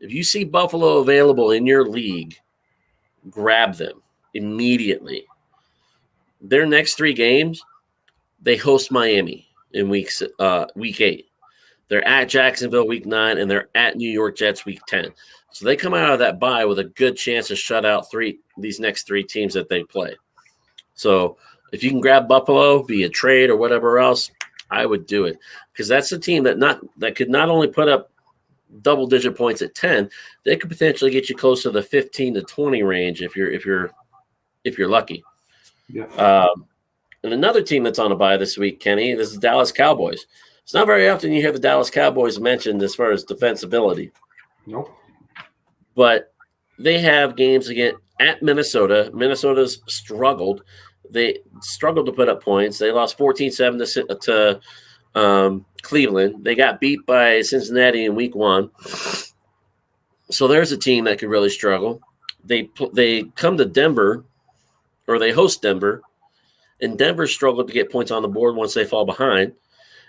A: If you see Buffalo available in your league, grab them immediately. Their next 3 games, they host Miami in week 8. They're at Jacksonville week 9, and they're at New York Jets week 10. So they come out of that bye with a good chance to shut out these next 3 teams that they play. So if you can grab Buffalo, be a trade or whatever else, I would do it, because that's a team that could not only put up double-digit points at 10, they could potentially get you close to the 15 to 20 range if you're lucky.
B: Yeah.
A: And another team that's on a bye this week, Kenny, this is Dallas Cowboys. It's not very often you hear the Dallas Cowboys mentioned as far as defensibility.
B: Nope.
A: But they have games again at Minnesota. Minnesota's struggled. They struggled to put up points. They lost 14-7 to Cleveland. They got beat by Cincinnati in week 1. So there's a team that could really struggle. They come to Denver, or they host Denver, and Denver struggled to get points on the board once they fall behind,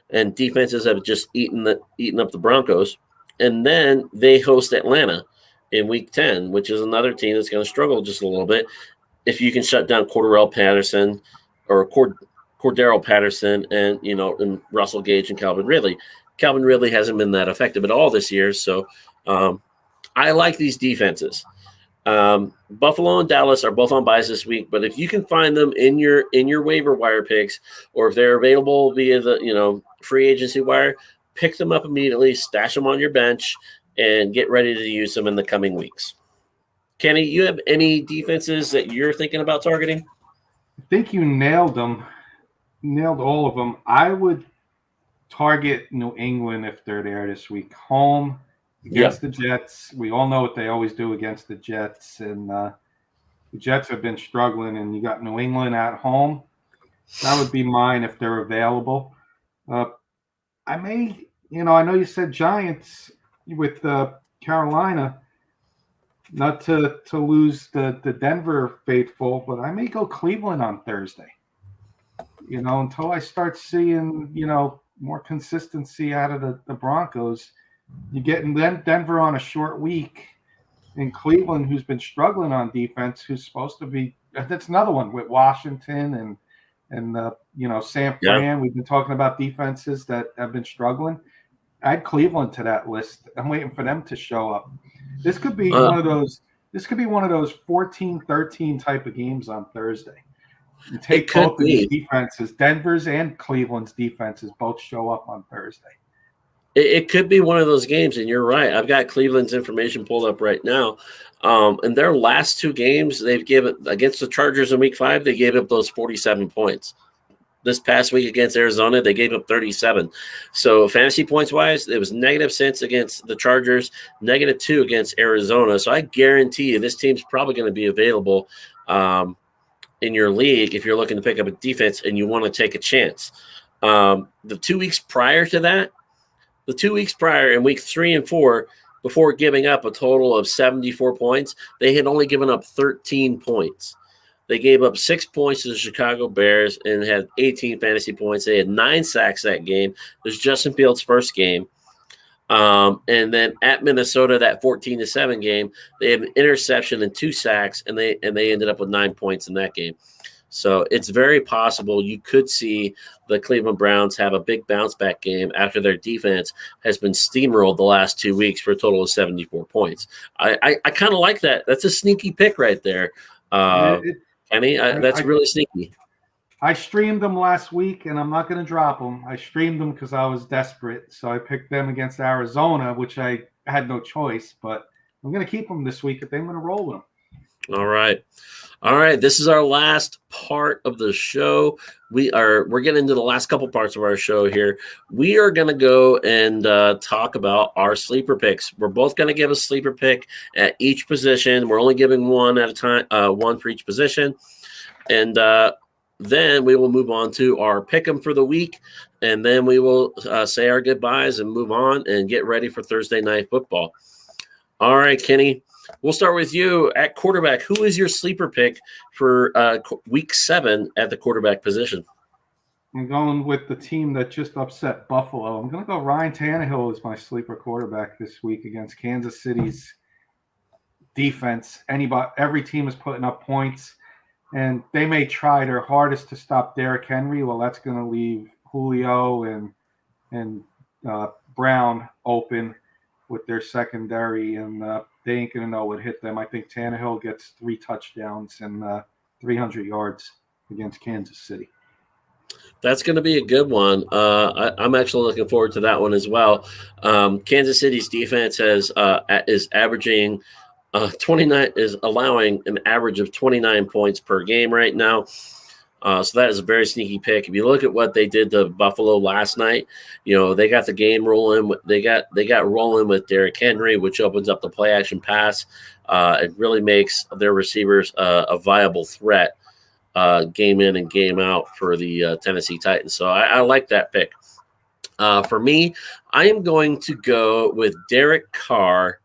A: and defenses have just eaten up the Broncos. And then they host Atlanta in week 10, which is another team that's going to struggle just a little bit. If you can shut down Cordero Patterson and Russell Gage and Calvin Ridley. Calvin Ridley hasn't been that effective at all this year, so I like these defenses. Buffalo and Dallas are both on buys this week, but if you can find them in your waiver wire picks, or if they're available via the free agency wire, pick them up immediately, stash them on your bench, and get ready to use them in the coming weeks. Kenny, you have any defenses that you're thinking about targeting?
B: I think you nailed them. Nailed all of them. I would target New England if they're there this week. Home against the Jets. We all know what they always do against the Jets, and the Jets have been struggling, and you got New England at home. That would be mine if they're available. I may, I know you said Giants with Carolina, not to lose the Denver faithful, but I may go Cleveland on Thursday. Until I start seeing, more consistency out of the Broncos. You're getting Denver on a short week, and Cleveland, who's been struggling on defense, who's supposed to be – that's another one with Washington and San Fran. We've been talking about defenses that have been struggling. Add Cleveland to that list. I'm waiting for them to show up. This could be one of those 14-13 type of games on Thursday. You take both of these defenses, Denver's and Cleveland's defenses, both show up on Thursday.
A: It could be one of those games, and you're right. I've got Cleveland's information pulled up right now. In their last two games, they've given against the Chargers in Week 5, they gave up those 47 points. This past week against Arizona, they gave up 37. So fantasy points-wise, it was -6 against the Chargers, -2 against Arizona. So I guarantee you this team's probably going to be available in your league if you're looking to pick up a defense and you want to take a chance. The 2 weeks prior to that, in week 3 and 4, before giving up a total of 74 points, they had only given up 13 points. They gave up 6 points to the Chicago Bears and had 18 fantasy points. They had 9 sacks that game. It was Justin Fields' first game. And then at Minnesota, that 14-7 game, they had an interception and 2 sacks, and they ended up with 9 points in that game. So it's very possible you could see the Cleveland Browns have a big bounce-back game after their defense has been steamrolled the last 2 weeks for a total of 74 points. I kind of like that. That's a sneaky pick right there, Kenny. That's really sneaky.
B: I streamed them last week, and I'm not going to drop them. I streamed them because I was desperate, so I picked them against Arizona, which I had no choice. But I'm going to keep them this week if I'm going to roll with them. All right. This is our last part of the show. We're getting into the last couple parts of our show here. We are going to go and talk about our sleeper picks. We're both going to give a sleeper pick at each position. We're only giving one at a time, one for each position. And then we will move on to our pick 'em for the week. And then we will say our goodbyes and move on and get ready for Thursday Night Football. All right, Kenny. We'll start with you at quarterback. Who is your sleeper pick for Week 7 at the quarterback position? I'm going with the team that just upset Buffalo. I'm going to go Ryan Tannehill as my sleeper quarterback this week against Kansas City's defense. Every team is putting up points, and they may try their hardest to stop Derrick Henry. Well, that's going to leave Julio and Brown open with their secondary, and they ain't going to know what hit them. I think Tannehill gets 3 touchdowns and 300 yards against Kansas City.
A: That's going to be a good one. I'm actually looking forward to that one as well. Kansas City's defense is averaging 29, is allowing an average of 29 points per game right now. So that is a very sneaky pick. If you look at what they did to Buffalo last night, they got the game rolling. They got rolling with Derrick Henry, which opens up the play action pass. It really makes their receivers a viable threat game in and game out for the Tennessee Titans. So I like that pick. For me, I am going to go with Derek Carr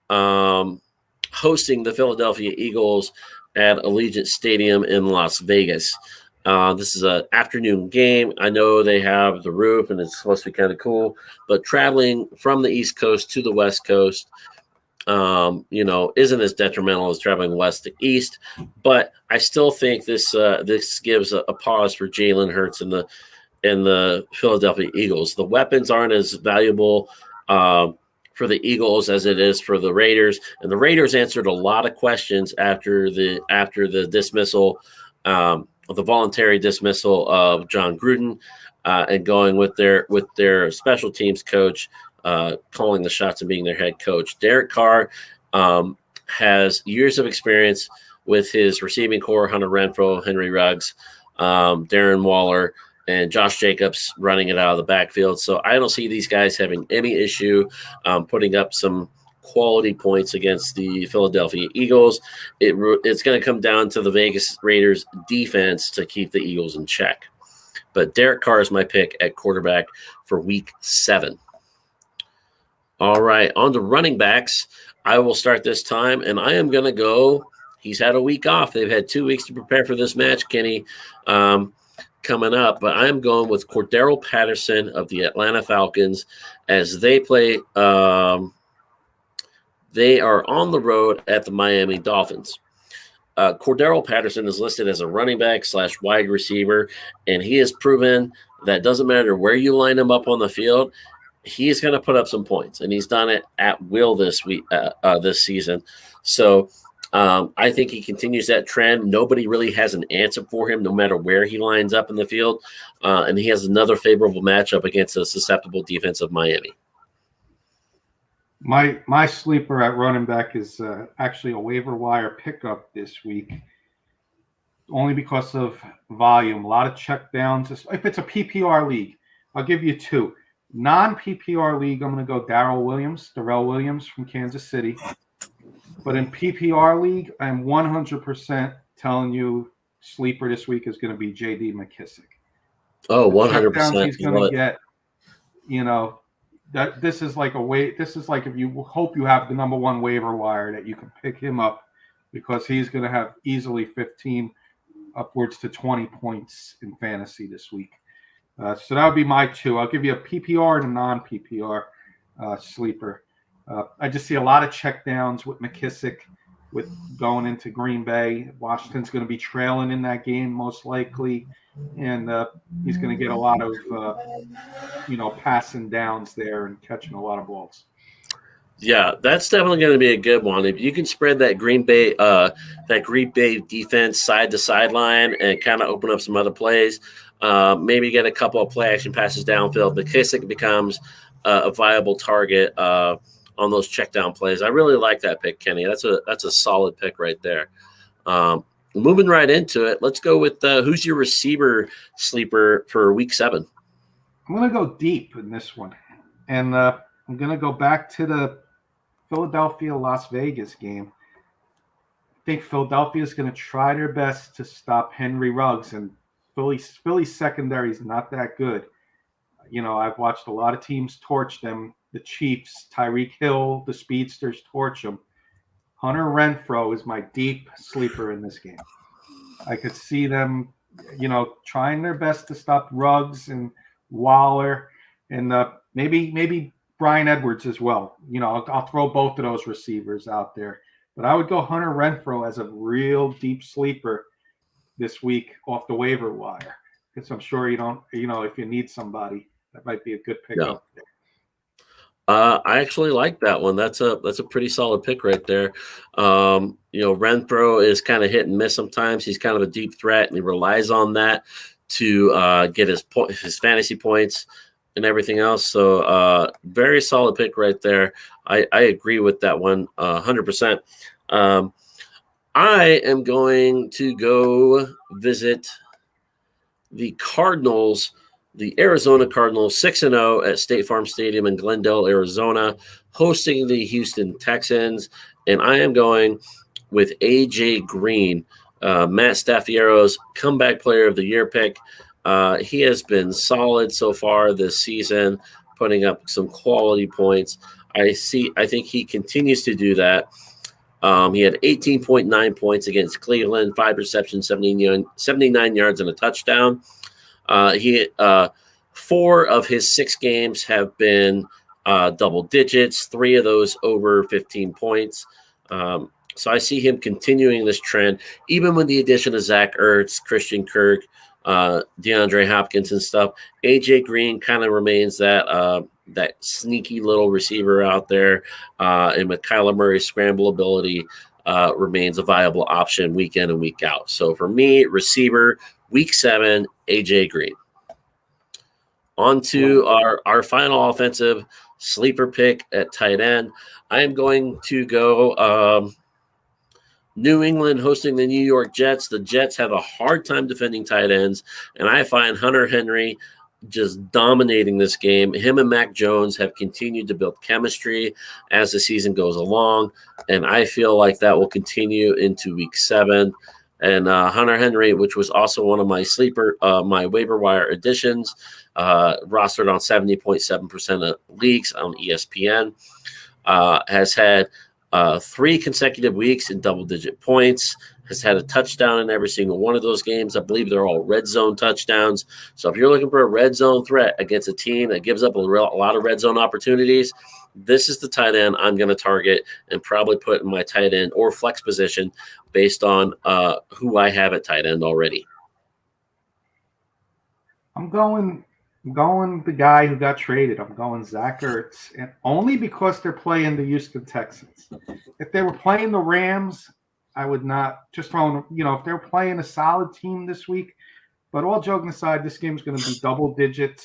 A: hosting the Philadelphia Eagles at Allegiant Stadium in Las Vegas. This is an afternoon game. I know they have the roof and it's supposed to be kind of cool, but traveling from the East Coast to the West Coast, isn't as detrimental as traveling west to east. But I still think this gives a pause for Jalen Hurts and the Philadelphia Eagles. The weapons aren't as valuable for the Eagles as it is for the Raiders. And the Raiders answered a lot of questions after the dismissal, the voluntary dismissal of John Gruden, and going with their special teams coach, calling the shots and being their head coach. Derek Carr has years of experience with his receiving core: Hunter Renfrow, Henry Ruggs, Darren Waller, and Josh Jacobs running it out of the backfield. So I don't see these guys having any issue putting up some quality points against the Philadelphia Eagles. It's going to come down to the Vegas Raiders defense to keep the Eagles in check. But Derek Carr is my pick at quarterback for week 7. All right, on to running backs. I will start this time, and I am going to go. He's had a week off. They've had 2 weeks to prepare for this match, Kenny, coming up. But I'm going with Cordero Patterson of the Atlanta Falcons as they play. They are on the road at the Miami Dolphins. Cordero Patterson is listed as a running back / wide receiver, and he has proven that doesn't matter where you line him up on the field, he is going to put up some points, and he's done it at will this season. So I think he continues that trend. Nobody really has an answer for him, no matter where he lines up in the field, and he has another favorable matchup against a susceptible defense of Miami.
B: My sleeper at running back is actually a waiver wire pickup this week, only because of volume. A lot of check downs. If it's a PPR league, I'll give you 2. Non-PPR league, I'm going to go Darrell Williams from Kansas City. But in PPR league, I'm 100% telling you sleeper this week is going to be J.D. McKissick.
A: Oh, 100%.
B: He's going to get, that this is like if you hope you have the number 1 waiver wire that you can pick him up, because he's going to have easily 15 upwards to 20 points in fantasy this week. So that would be my 2. I'll give you a PPR and a non-PPR sleeper. I just see a lot of check downs with McKissick, with going into Green Bay. Washington's going to be trailing in that game most likely, and he's going to get a lot of passing downs there and catching a lot of balls.
A: Yeah, that's definitely going to be a good one. If you can spread that Green Bay defense side to sideline and kind of open up some other plays, maybe get a couple of play action passes downfield, McKissick becomes a viable target on those check down plays. I really like that pick, Kenny. That's a solid pick right there. Moving right into it, let's go with who's your receiver sleeper for week 7?
B: I'm going to go deep in this one, and I'm going to go back to the Philadelphia-Las Vegas game. I think Philadelphia is going to try their best to stop Henry Ruggs, and Philly's secondary is not that good. I've watched a lot of teams torch them. The Chiefs, Tyreek Hill, the speedsters torch them. Hunter Renfrow is my deep sleeper in this game. I could see them, trying their best to stop Ruggs and Waller, and maybe Bryan Edwards as well. I'll throw both of those receivers out there. But I would go Hunter Renfrow as a real deep sleeper this week off the waiver wire, because I'm sure you don't, if you need somebody, that might be a good pickup.
A: Yeah. I actually like that one. That's a pretty solid pick right there. Renfrow is kind of hit and miss sometimes. He's kind of a deep threat, and he relies on that to get his fantasy points and everything else. So very solid pick right there. I agree with that one 100%. I am going to go visit the Cardinals. The Arizona Cardinals, 6-0 at State Farm Stadium in Glendale, Arizona, hosting the Houston Texans. And I am going with A.J. Green, Matt Staffiero's comeback player of the year pick. He has been solid so far this season, putting up some quality points. I think he continues to do that. He had 18.9 points against Cleveland, 5 receptions, 79 yards, and a touchdown. 4 of his 6 games have been double digits, 3 of those over 15 points. So I see him continuing this trend, even with the addition of Zach Ertz, Christian Kirk, DeAndre Hopkins and stuff. AJ Green kind of remains that that sneaky little receiver out there, and with Kyler Murray's scramble ability, remains a viable option week in and week out. So for me, receiver, week 7, AJ Green. On to our final offensive sleeper pick at tight end. I am going to go New England hosting the New York Jets. The Jets have a hard time defending tight ends, and I find Hunter Henry just dominating this game. Him and Mac Jones have continued to build chemistry as the season goes along, and I feel like that will continue into week 7. And Hunter Henry, which was also one of my sleeper, my waiver wire additions, rostered on 70.7% of leagues on ESPN, has had 3 consecutive weeks in double-digit points, has had a touchdown in every single one of those games. I believe they're all red zone touchdowns. So if you're looking for a red zone threat against a team that gives up a lot of red zone opportunities, this is the tight end I'm going to target and probably put in my tight end or flex position based on who I have at tight end already.
B: I'm going the guy who got traded. I'm going Zach Ertz, and only because they're playing the Houston Texans. If they were playing the Rams, I would not just throw. If they're playing a solid team this week. But all joking aside, this game is going to be double-digit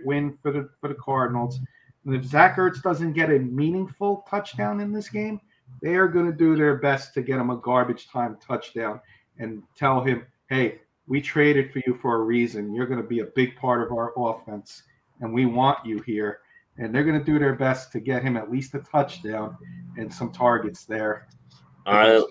B: win for the Cardinals. And if Zach Ertz doesn't get a meaningful touchdown in this game, they are going to do their best to get him a garbage time touchdown and tell him, hey, we traded for you for a reason. You're going to be a big part of our offense, and we want you here. And they're going to do their best to get him at least a touchdown and some targets there.
A: I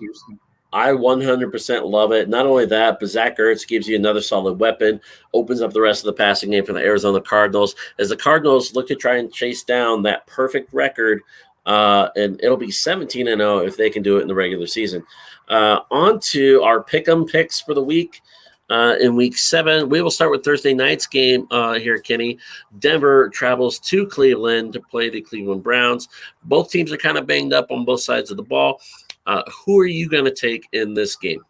A: 100% love it. Not only that, but Zach Ertz gives you another solid weapon, opens up the rest of the passing game for the Arizona Cardinals. As the Cardinals look to try and chase down that perfect record, and it'll be 17-0 if they can do it in the regular season. On to our pick'em picks for the week. In week 7, we will start with Thursday night's game here, Kenny. Denver travels to Cleveland to play the Cleveland Browns. Both teams are kind of banged up on both sides of the ball. Who are you going to take in this game?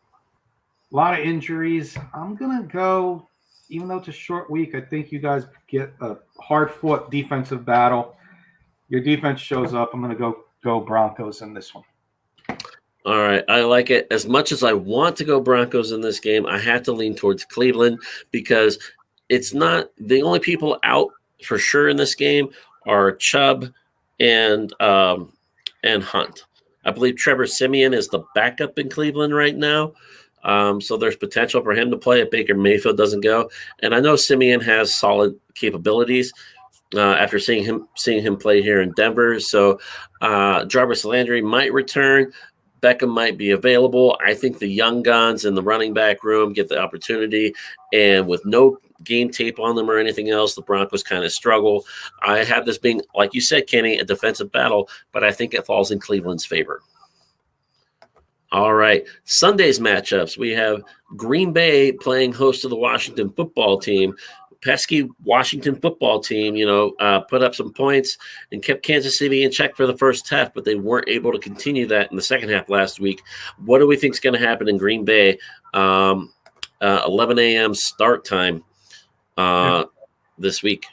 B: A lot of injuries. I'm going to go, even though it's a short week, I think you guys get a hard-fought defensive battle. Your defense shows up. I'm going to go Broncos in this one.
A: All right, I like it. As much as I want to go Broncos in this game, I have to lean towards Cleveland because it's not – the only people out for sure in this game are Chubb and Hunt. I believe Trevor Siemian is the backup in Cleveland right now. So there's potential for him to play if Baker Mayfield doesn't go. And I know Siemian has solid capabilities after seeing him play here in Denver. So Jarvis Landry might return. Beckham might be available. I think the young guns in the running back room get the opportunity. And with no game tape on them or anything else, the Broncos kind of struggle. I have this being, like you said, Kenny, a defensive battle, but I think it falls in Cleveland's favor. All right, Sunday's matchups. We have Green Bay playing host to the Washington football team. Pesky Washington football team, put up some points and kept Kansas City in check for the first half, but they weren't able to continue that in the second half last week. What do we think is going to happen in Green Bay? 11 a.m. start time this week.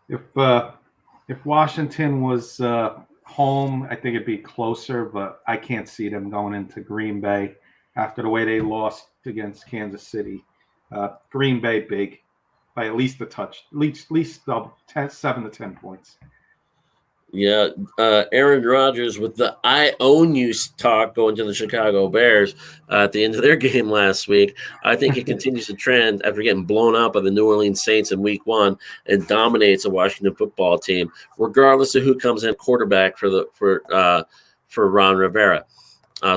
B: If Washington was home, I think it'd be closer, but I can't see them going into Green Bay after the way they lost against Kansas City. Green Bay big by at least a touch, at least 7 to 10 points.
A: Yeah, Aaron Rodgers with the "I own you" talk going to the Chicago Bears at the end of their game last week. I think it continues to trend after getting blown out by the New Orleans Saints in Week 1 and dominates the Washington football team, regardless of who comes in quarterback for Ron Rivera.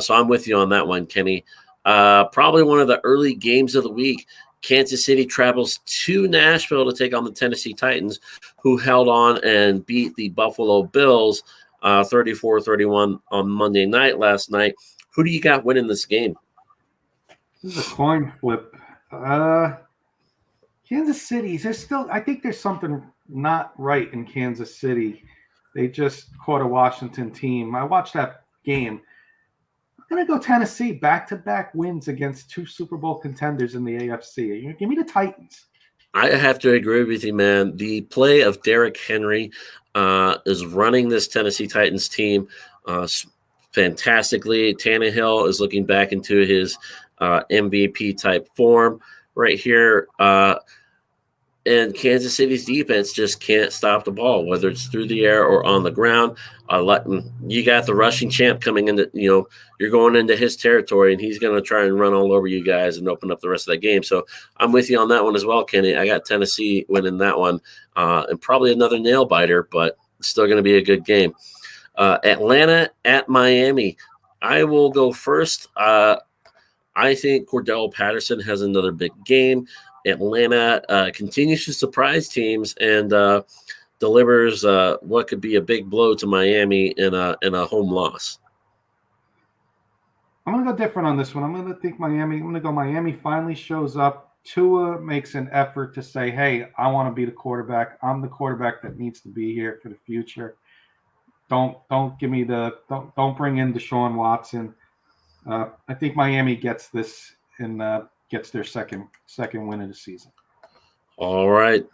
A: So I'm with you on that one, Kenny. Probably one of the early games of the week. Kansas City travels to Nashville to take on the Tennessee Titans, who held on and beat the Buffalo Bills 34-31 on Monday night last night. Who do you got winning this game?
B: This is a coin flip. Kansas City, I think there's something not right in Kansas City. They just caught a Washington team. I watched that game. I'm going to go Tennessee, back-to-back wins against 2 Super Bowl contenders in the AFC. Give me the Titans.
A: I have to agree with you, man. The play of Derrick Henry is running this Tennessee Titans team fantastically. Tannehill is looking back into his MVP type form right here. And Kansas City's defense just can't stop the ball, whether it's through the air or on the ground. You got the rushing champ coming into, you're going into his territory, and he's going to try and run all over you guys and open up the rest of that game. So I'm with you on that one as well, Kenny. I got Tennessee winning that one, and probably another nail biter, but it's still going to be a good game. Atlanta at Miami. I will go first. I think Cordell Patterson has another big game. Atlanta continues to surprise teams and delivers what could be a big blow to Miami in a home loss.
B: I'm going to go different on this one. I'm going to think Miami. I'm going to go Miami finally shows up. Tua makes an effort to say, hey, I want to be the quarterback. I'm the quarterback that needs to be here for the future. Don't give me don't bring in Deshaun Watson. I think Miami gets this and gets their second win of the season.
A: All right.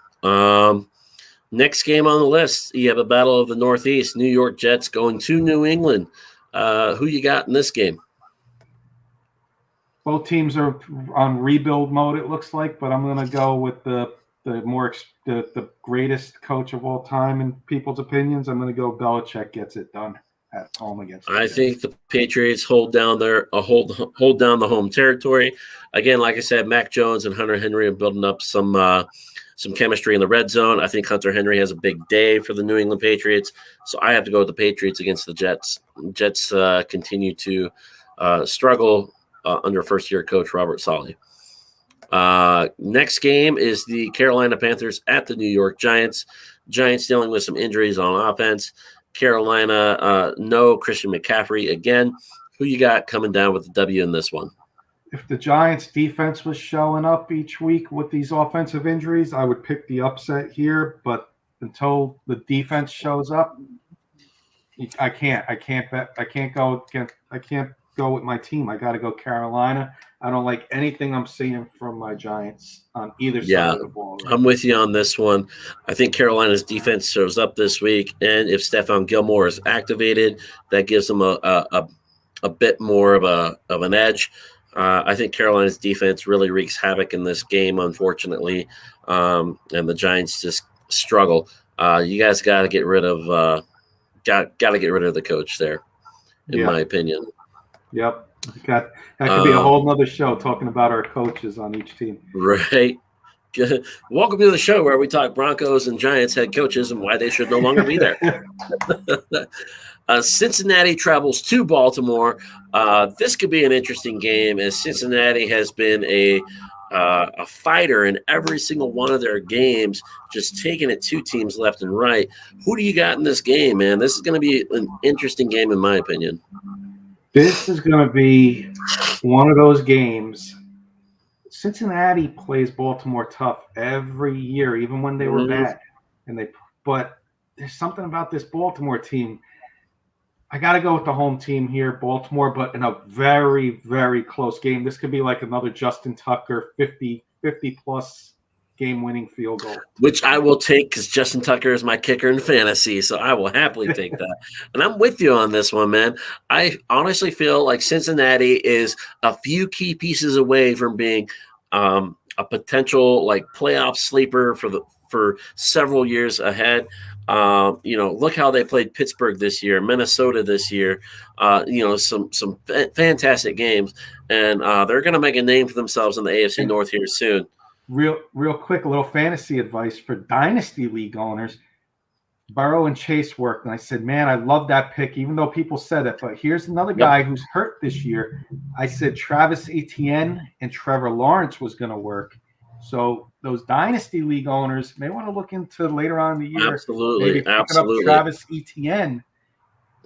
A: Next game on the list, you have a battle of the Northeast. New York Jets going to New England. Who you got in this game?
B: Both teams are on rebuild mode, it looks like, but I'm going to go with the greatest coach of all time in people's opinions. I'm going to go Belichick gets it done at home against.
A: I think the Patriots hold down the home territory. Again, like I said, Mac Jones and Hunter Henry are building up some chemistry in the red zone. I think Hunter Henry has a big day for the New England Patriots, so I have to go with the Patriots against the Jets. Jets continue to struggle under first-year coach Robert Saleh. Next game is the Carolina Panthers at the New York Giants. Giants dealing with some injuries on offense. Carolina, no Christian McCaffrey again. Who you got coming down with the W in this one?
B: If the Giants defense was showing up each week with these offensive injuries, I would pick the upset here. But until the defense shows up, I can't go with my team. I got to go Carolina. I don't like anything I'm seeing from my Giants on either side of the ball. Right?
A: I'm with you on this one. I think Carolina's defense shows up this week, and if Stephon Gilmore is activated, that gives them a bit more of an edge. I think Carolina's defense really wreaks havoc in this game, unfortunately, and the Giants just struggle. You guys got to get rid of the coach there, in my opinion.
B: Yep. That could be a whole nother show talking about our coaches on each team.
A: Right. Welcome to the show where we talk Broncos and Giants head coaches and why they should no longer be there. Cincinnati travels to Baltimore. This could be an interesting game as Cincinnati has been a fighter in every single one of their games, just taking it two teams left and right. Who do you got in this game, man? This is going to be an interesting game in my opinion.
B: This is going to be one of those games. Cincinnati plays Baltimore tough every year, even when they were bad. But there's something about this Baltimore team. I got to go with the home team here, Baltimore, but in a very, very close game. This could be like another Justin Tucker 50-plus game-winning field goal. Which
A: I will take because Justin Tucker is my kicker in fantasy, so I will happily take that. And I'm with you on this one, man. I honestly feel like Cincinnati is a few key pieces away from being a potential like playoff sleeper for several years ahead. Look how they played Pittsburgh this year, Minnesota this year. Some fantastic games, and they're going to make a name for themselves in the AFC North here soon.
B: Real quick, a little fantasy advice for Dynasty League owners. Burrow and Chase worked, and I said, man, I love that pick, even though people said it. But here's another guy who's hurt this year. I said Travis Etienne and Trevor Lawrence was going to work. So those Dynasty League owners may want to look into later on in the year.
A: Absolutely.
B: Picking up Travis Etienne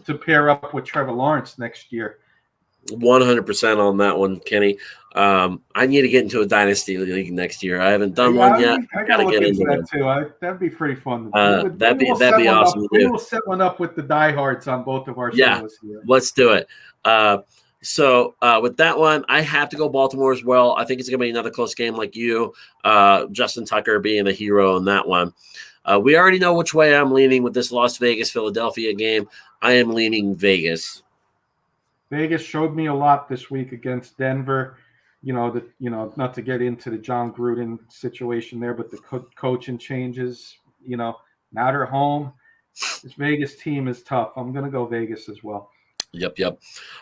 B: to pair up with Trevor Lawrence next year.
A: 100% on that one, Kenny. I need to get into a Dynasty League next year. I haven't done one yet.
B: I got to get into that too. That'd be pretty fun.
A: That'd be awesome.
B: We will set one up with the diehards on both of our shows here.
A: Let's do it. So with that one, I have to go Baltimore as well. I think it's going to be another close game like you. Justin Tucker being the hero in that one. We already know which way I'm leaning with this Las Vegas-Philadelphia game. I am leaning Vegas.
B: Vegas showed me a lot this week against Denver. Not to get into the John Gruden situation there, but the coaching changes, now they're home. This Vegas team is tough. I'm going to go Vegas as well.
A: Yep.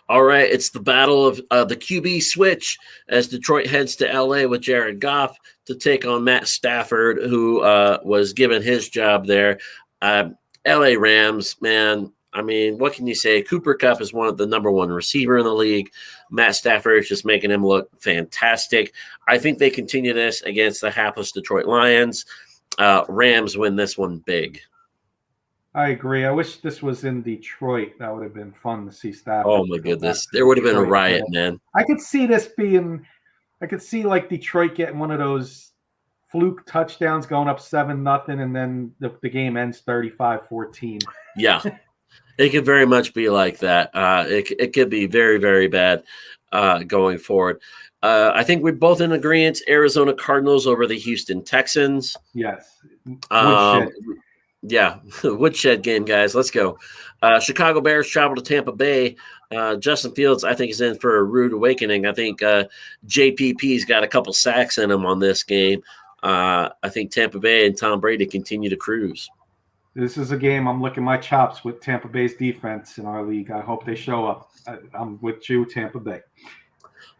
A: All right, it's the battle of the QB switch as Detroit heads to L.A. with Jared Goff to take on Matt Stafford, who was given his job there. L.A. Rams, man, I mean, what can you say? Cooper Kupp is one of the number one receiver in the league. Matt Stafford is just making him look fantastic. I think they continue this against the hapless Detroit Lions. Rams win this one big.
B: I agree. I wish this was in Detroit. That would have been fun to see Stafford.
A: Oh, my goodness. There would have been a riot, man.
B: I could see this being – I could see, like, Detroit getting one of those fluke touchdowns going up 7-0, and then the game ends 35-14.
A: Yeah. It could very much be like that. It could be very, very bad going forward. I think we're both in agreement. Arizona Cardinals over the Houston Texans.
B: Yes.
A: Yeah, woodshed game, guys. Let's go. Chicago Bears travel to Tampa Bay. Justin Fields, I think, is in for a rude awakening. I think JPP's got a couple sacks in him on this game. I think Tampa Bay and Tom Brady continue to cruise.
B: This is a game I'm licking my chops with Tampa Bay's defense in our league. I hope they show up. I'm with you, Tampa Bay.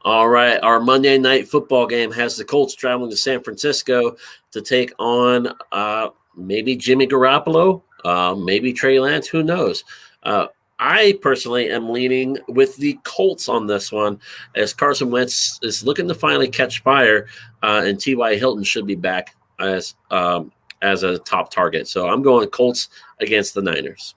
A: All right, our Monday night football game has the Colts traveling to San Francisco to take on maybe Jimmy Garoppolo, maybe Trey Lance, who knows? I personally am leaning with the Colts on this one as Carson Wentz is looking to finally catch fire, and T.Y. Hilton should be back as a top target. So I'm going Colts against the Niners.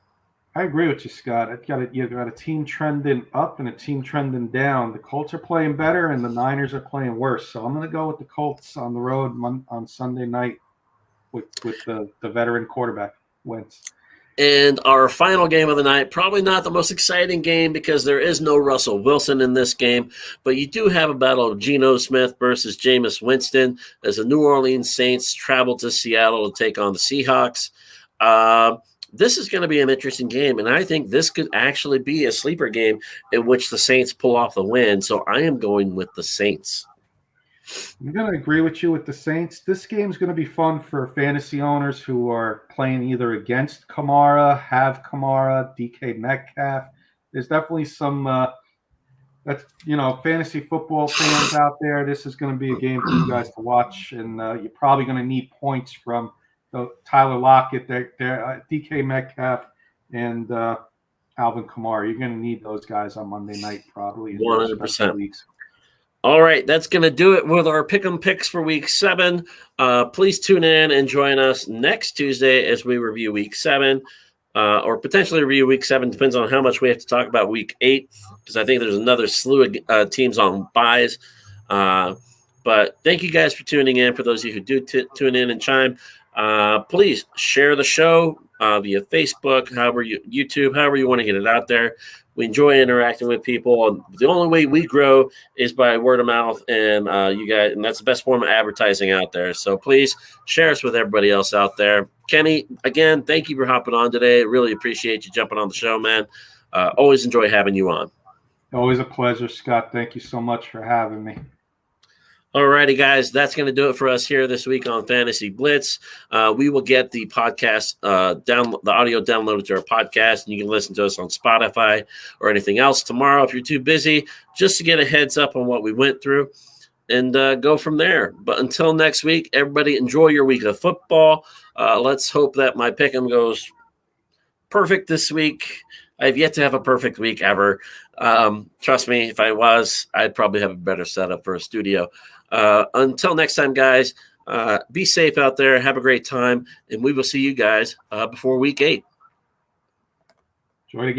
B: I agree with you, Scott. You've got a team trending up and a team trending down. The Colts are playing better and the Niners are playing worse. So I'm going to go with the Colts on the road on Sunday night with the veteran quarterback, Wentz.
A: And our final game of the night, probably not the most exciting game because there is no Russell Wilson in this game, but you do have a battle of Geno Smith versus Jameis Winston as the New Orleans Saints travel to Seattle to take on the Seahawks. This is going to be an interesting game, and I think this could actually be a sleeper game in which the Saints pull off the win, so I am going with the Saints.
B: I'm going to agree with you with the Saints. This game is going to be fun for fantasy owners who are playing either against Kamara, have Kamara, DK Metcalf. There's definitely some fantasy football fans out there. This is going to be a game for you guys to watch, and you're probably going to need points from Tyler Lockett, DK Metcalf, and Alvin Kamara. You're going to need those guys on Monday night probably.
A: 100%. All right, that's going to do it with our Pick'em picks for Week 7. Please tune in and join us next Tuesday as we review Week 7, or potentially review Week 7. Depends on how much we have to talk about Week 8, because I think there's another slew of teams on buys. But thank you guys for tuning in. For those of you who do tune in and chime, please share the show via Facebook, YouTube, however you want to get it out there. We enjoy interacting with people, and the only way we grow is by word of mouth, and you guys, and that's the best form of advertising out there. So please share us with everybody else out there. Kenny, again, thank you for hopping on today. Really appreciate you jumping on the show, man. Always enjoy having you on.
B: Always a pleasure, Scott. Thank you so much for having me.
A: All righty, guys, that's going to do it for us here this week on Fantasy Blitz. We will get the podcast, the audio downloaded to our podcast, and you can listen to us on Spotify or anything else tomorrow if you're too busy, just to get a heads up on what we went through and go from there. But until next week, everybody enjoy your week of football. Let's hope that my pick'em goes perfect this week. I've yet to have a perfect week ever. Trust me, if I was, I'd probably have a better setup for a studio. Until next time, guys, be safe out there. Have a great time, and we will see you guys before Week 8.
B: Enjoy the game.